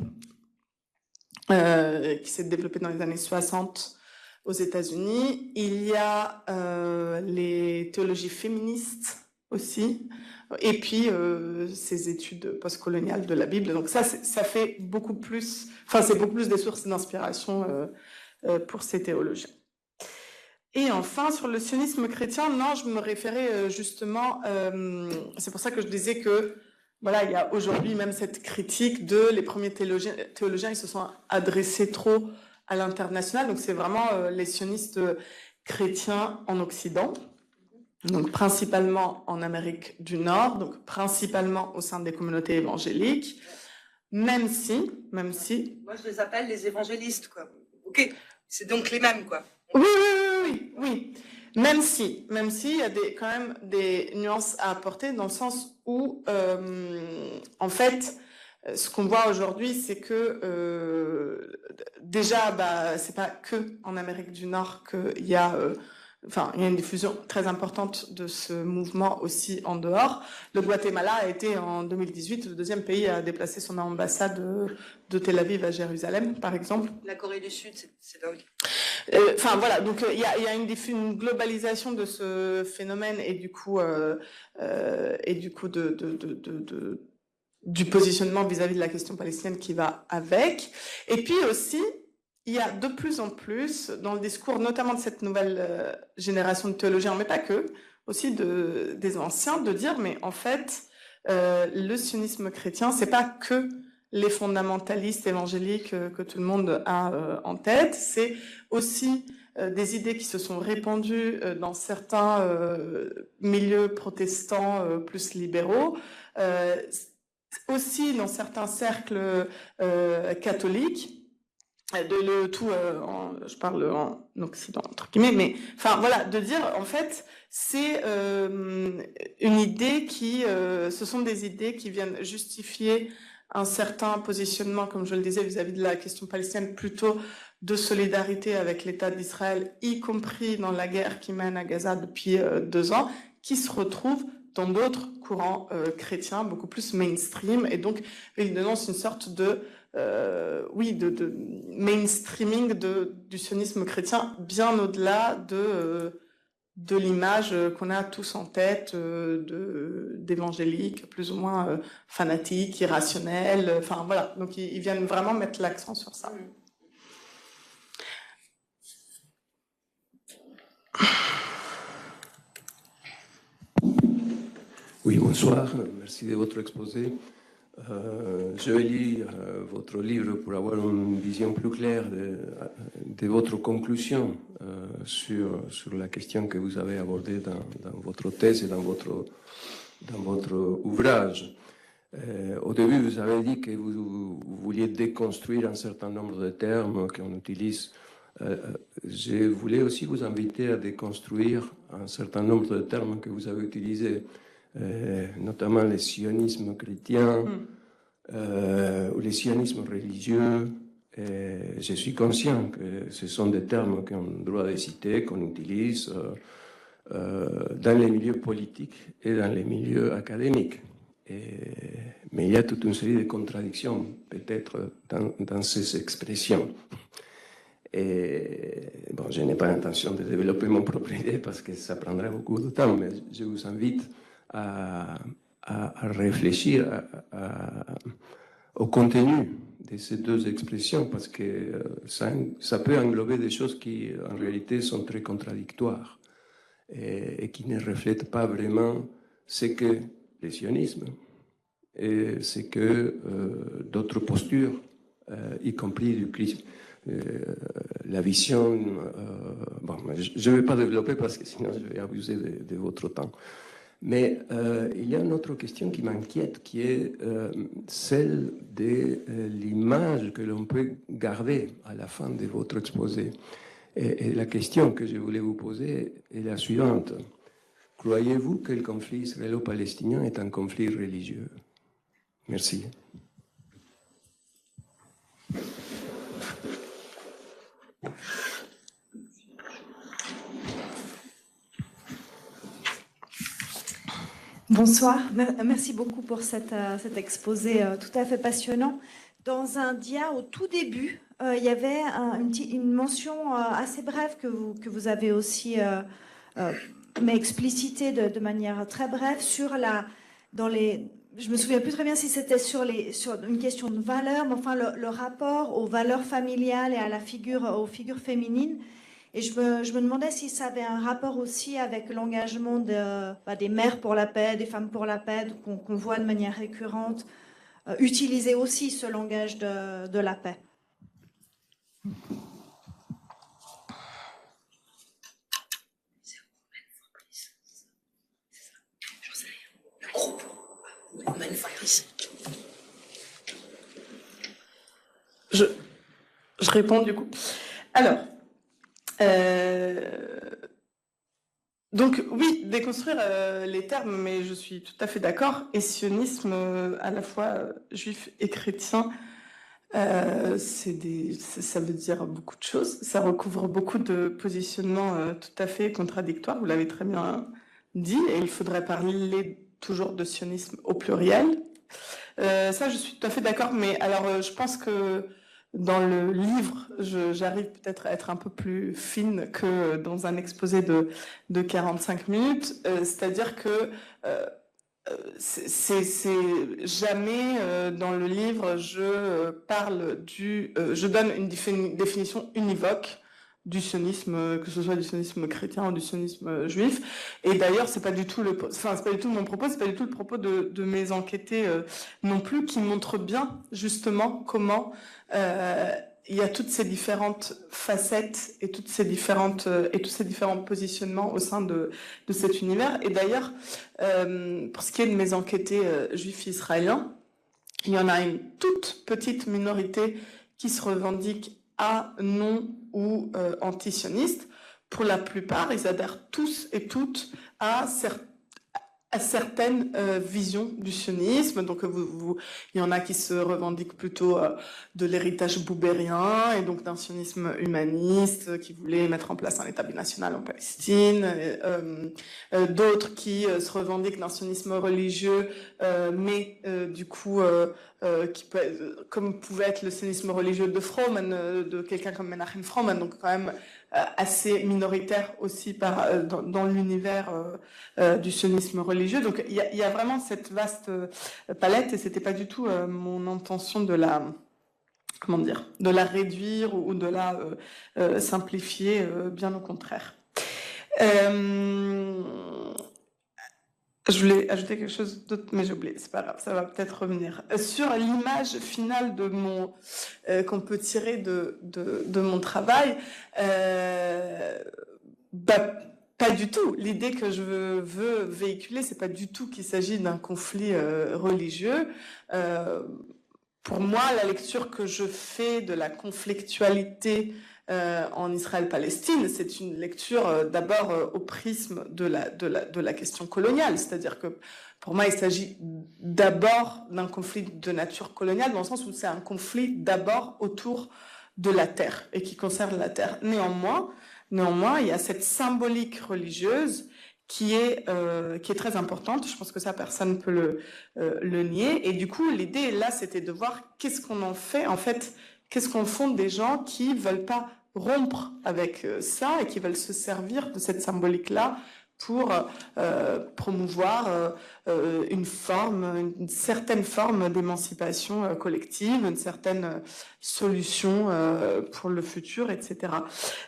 qui s'est développée dans les années 60 aux États-Unis. Il y a les théologies féministes aussi, et puis ces études postcoloniales de la Bible. Donc ça fait beaucoup plus, enfin c'est beaucoup plus des sources d'inspiration pour ces théologiens. Et enfin, sur le sionisme chrétien, non, je me référais justement, c'est pour ça que je disais que voilà, il y a aujourd'hui même cette critique de les premiers théologiens, ils se sont adressés trop à l'international. Donc c'est vraiment les sionistes chrétiens en Occident, donc principalement en Amérique du Nord, donc principalement au sein des communautés évangéliques, même si... Moi, je les appelle les évangélistes, quoi. Ok, c'est donc les mêmes, quoi. Oui. Même si il y a quand même des nuances à apporter dans le sens où, en fait, ce qu'on voit aujourd'hui, c'est que déjà, c'est pas que en Amérique du Nord qu'il y a il y a une diffusion très importante de ce mouvement aussi en dehors. Le Guatemala a été en 2018 le deuxième pays à déplacer son ambassade de Tel Aviv à Jérusalem, par exemple. La Corée du Sud, c'est dingue. Voilà, donc il y a une globalisation de ce phénomène et du coup du positionnement vis-à-vis de la question palestinienne qui va avec. Et puis aussi, il y a de plus en plus, dans le discours notamment de cette nouvelle génération de théologiens, mais pas que, aussi des anciens, de dire, mais en fait, le sionisme chrétien, c'est pas que les fondamentalistes évangéliques que tout le monde a en tête, c'est aussi des idées qui se sont répandues dans certains milieux protestants plus libéraux, aussi dans certains cercles catholiques, je parle en Occident entre guillemets, mais enfin voilà, de dire en fait c'est une idée ce sont des idées qui viennent justifier un certain positionnement, comme je le disais, vis-à-vis de la question palestinienne, plutôt de solidarité avec l'État d'Israël, y compris dans la guerre qui mène à Gaza depuis 2 ans, qui se retrouve dans d'autres courants chrétiens beaucoup plus mainstream, et donc il dénonce une sorte de mainstreaming du sionisme chrétien, bien au-delà de l'image qu'on a tous en tête d'évangéliques plus ou moins fanatiques, irrationnels. Enfin voilà, donc ils viennent vraiment mettre l'accent sur ça. Oui, bonsoir, merci de votre exposé. Je vais lire votre livre pour avoir une vision plus claire de votre conclusion sur la question que vous avez abordée dans votre thèse et dans votre ouvrage. Au début, vous avez dit que vous vouliez déconstruire un certain nombre de termes qu'on utilise. Je voulais aussi vous inviter à déconstruire un certain nombre de termes que vous avez utilisés, notamment le sionisme chrétien ou le sionisme religieux. Je suis conscient que ce sont des termes qu'on a le droit de citer, qu'on utilise dans les milieux politiques et dans les milieux académiques. Mais il y a toute une série de contradictions, peut-être, dans ces expressions. Et bon, je n'ai pas l'intention de développer mon propre idée parce que ça prendrait beaucoup de temps, mais je vous invite à réfléchir au contenu de ces deux expressions, parce que ça peut englober des choses qui, en réalité, sont très contradictoires et qui ne reflètent pas vraiment ce que le sionisme et ce que d'autres postures, y compris du christ, la vision... bon, je ne vais pas développer parce que sinon je vais abuser de votre temps. Mais il y a une autre question qui m'inquiète, qui est celle de l'image que l'on peut garder à la fin de votre exposé. Et la question que je voulais vous poser est la suivante. Croyez-vous que le conflit israélo-palestinien est un conflit religieux? Merci. Bonsoir, merci beaucoup pour cet exposé tout à fait passionnant. Dans un dia au tout début, il y avait une mention assez brève que vous avez aussi mais explicitée de manière très brève sur je me souviens plus très bien si c'était sur une question de valeur, mais enfin le rapport aux valeurs familiales et aux figures féminines. Et je me demandais si ça avait un rapport aussi avec l'engagement des mères pour la paix, des femmes pour la paix, qu'on voit de manière récurrente, utiliser aussi ce langage de la paix. Je réponds du coup. Alors, donc oui, déconstruire les termes, mais je suis tout à fait d'accord. Et sionisme, à la fois juif et chrétien, ça veut dire beaucoup de choses. Ça recouvre beaucoup de positionnements tout à fait contradictoires. Vous l'avez très bien dit. Et il faudrait parler toujours de sionisme au pluriel. Ça, je suis tout à fait d'accord. Mais alors, je pense que dans le livre, j'arrive peut-être à être un peu plus fine que dans un exposé de 45 minutes. C'est-à-dire que c'est jamais dans le livre je donne une définition univoque du sionisme, que ce soit du sionisme chrétien ou du sionisme juif. Et d'ailleurs, c'est pas du tout c'est pas du tout mon propos, c'est pas du tout le propos de mes enquêtés non plus, qui montrent bien justement comment il y a toutes ces différentes facettes et tous ces différents positionnements au sein de cet univers. Et d'ailleurs, pour ce qui est de mes enquêtés juifs israéliens, il y en a une toute petite minorité qui se revendique non ou antisionistes. Pour la plupart, ils adhèrent tous et toutes à certaines visions du sionisme. Donc, il y en a qui se revendiquent plutôt de l'héritage boubérien et donc d'un sionisme humaniste qui voulait mettre en place un État binational en Palestine. D'autres qui se revendiquent d'un sionisme religieux, mais du coup, comme pouvait être le sionisme religieux de Froman, de quelqu'un comme Menachem Froman, donc quand même assez minoritaire aussi dans l'univers du sionisme religieux. Donc il y a vraiment cette vaste palette, et c'était pas du tout mon intention de la réduire ou de la simplifier, bien au contraire. Je voulais ajouter quelque chose d'autre, mais j'ai oublié, c'est pas grave, ça va peut-être revenir. Sur l'image finale qu'on peut tirer de mon travail, pas du tout. L'idée que je veux véhiculer, c'est pas du tout qu'il s'agit d'un conflit religieux. Pour moi, la lecture que je fais de la conflictualité en Israël-Palestine, c'est une lecture d'abord au prisme de la question coloniale. C'est-à-dire que pour moi, il s'agit d'abord d'un conflit de nature coloniale, dans le sens où c'est un conflit d'abord autour de la terre et qui concerne la terre. Néanmoins, il y a cette symbolique religieuse qui est très importante. Je pense que ça, personne ne peut le nier. Et du coup, l'idée là, c'était de voir qu'est-ce qu'on en fait, en fait, qu'est-ce qu'on fonde des gens qui veulent pas rompre avec ça et qui veulent se servir de cette symbolique-là pour promouvoir une certaine forme d'émancipation collective, une certaine solution pour le futur, etc.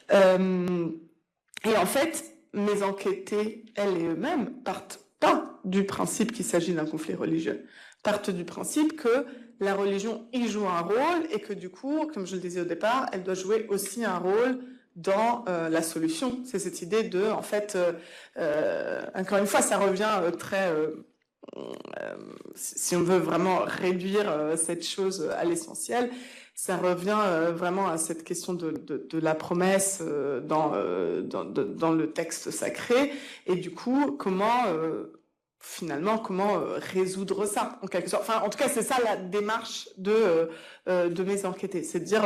Et en fait, mes enquêtés, elles et eux-mêmes, partent pas du principe qu'il s'agit d'un conflit religieux, partent du principe que la religion y joue un rôle et que du coup, comme je le disais au départ, elle doit jouer aussi un rôle dans la solution. C'est cette idée de, en fait, encore une fois, ça revient très... si on veut vraiment réduire cette chose à l'essentiel, ça revient vraiment à cette question de la promesse dans le texte sacré, et du coup, comment finalement, comment résoudre ça, en quelque sorte. Enfin, en tout cas, c'est ça la démarche de mes enquêtés. C'est de dire,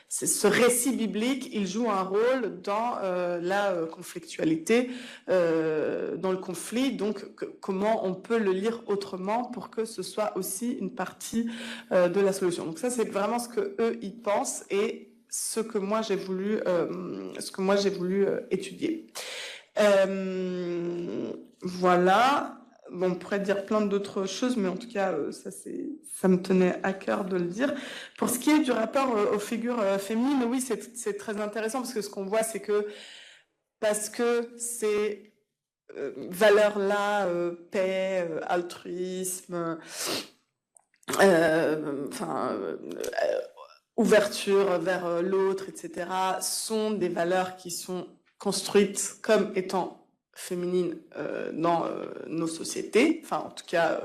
ce récit biblique, il joue un rôle dans la conflictualité, dans le conflit. Donc, comment on peut le lire autrement pour que ce soit aussi une partie de la solution. Donc ça, c'est vraiment ce que eux ils pensent et ce que moi j'ai voulu, étudier. Voilà. Bon, on pourrait dire plein d'autres choses, mais en tout cas, ça me tenait à cœur de le dire. Pour ce qui est du rapport aux figures féminines, oui, c'est très intéressant parce que ce qu'on voit, c'est que parce que ces valeurs-là, paix, altruisme, ouverture vers l'autre, etc., sont des valeurs qui sont construites comme étant féminines dans nos sociétés, enfin en tout cas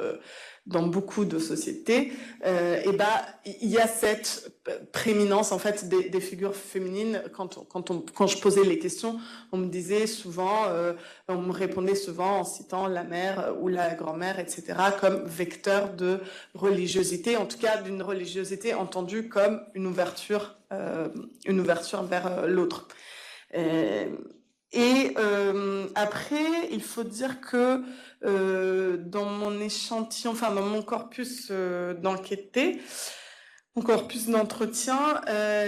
dans beaucoup de sociétés, et il y a cette prééminence en fait des figures féminines. Quand je posais les questions, on me disait souvent, on me répondait souvent en citant la mère ou la grand-mère, etc., comme vecteur de religiosité, en tout cas d'une religiosité entendue comme une ouverture vers l'autre. Et après, il faut dire que dans mon échantillon, enfin dans mon corpus d'enquêtés, mon corpus d'entretien,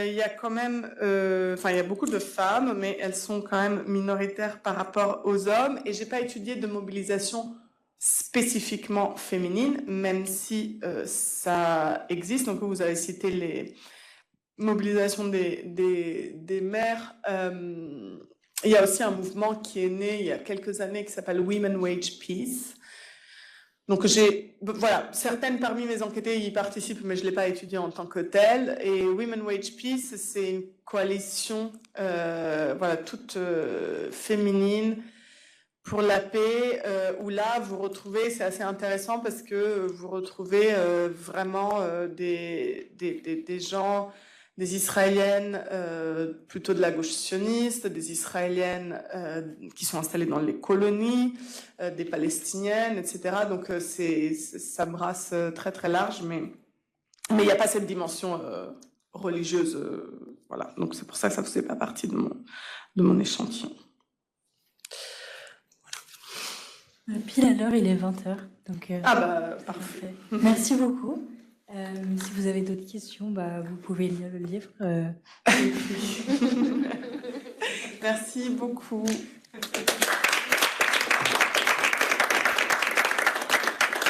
il y a quand même, il y a beaucoup de femmes, mais elles sont quand même minoritaires par rapport aux hommes. Et j'ai pas étudié de mobilisation spécifiquement féminine, même si ça existe. Donc vous avez cité les mobilisations des mères. Il y a aussi un mouvement qui est né il y a quelques années qui s'appelle Women Wage Peace. Donc certaines parmi mes enquêtées y participent, mais je ne l'ai pas étudié en tant que telle. Et Women Wage Peace, c'est une coalition toute féminine pour la paix, où là, vous retrouvez, c'est assez intéressant parce que vous retrouvez vraiment des gens, des Israéliennes plutôt de la gauche sioniste, des Israéliennes qui sont installées dans les colonies, des Palestiniennes, etc. Donc ça brasse très très large, mais il n'y a pas cette dimension religieuse. Voilà. Donc c'est pour ça que ça ne faisait pas partie de mon échantillon. Pile à l'heure, il est 20h. Donc, parfait. Merci beaucoup. Si vous avez d'autres questions, vous pouvez lire le livre. Merci beaucoup.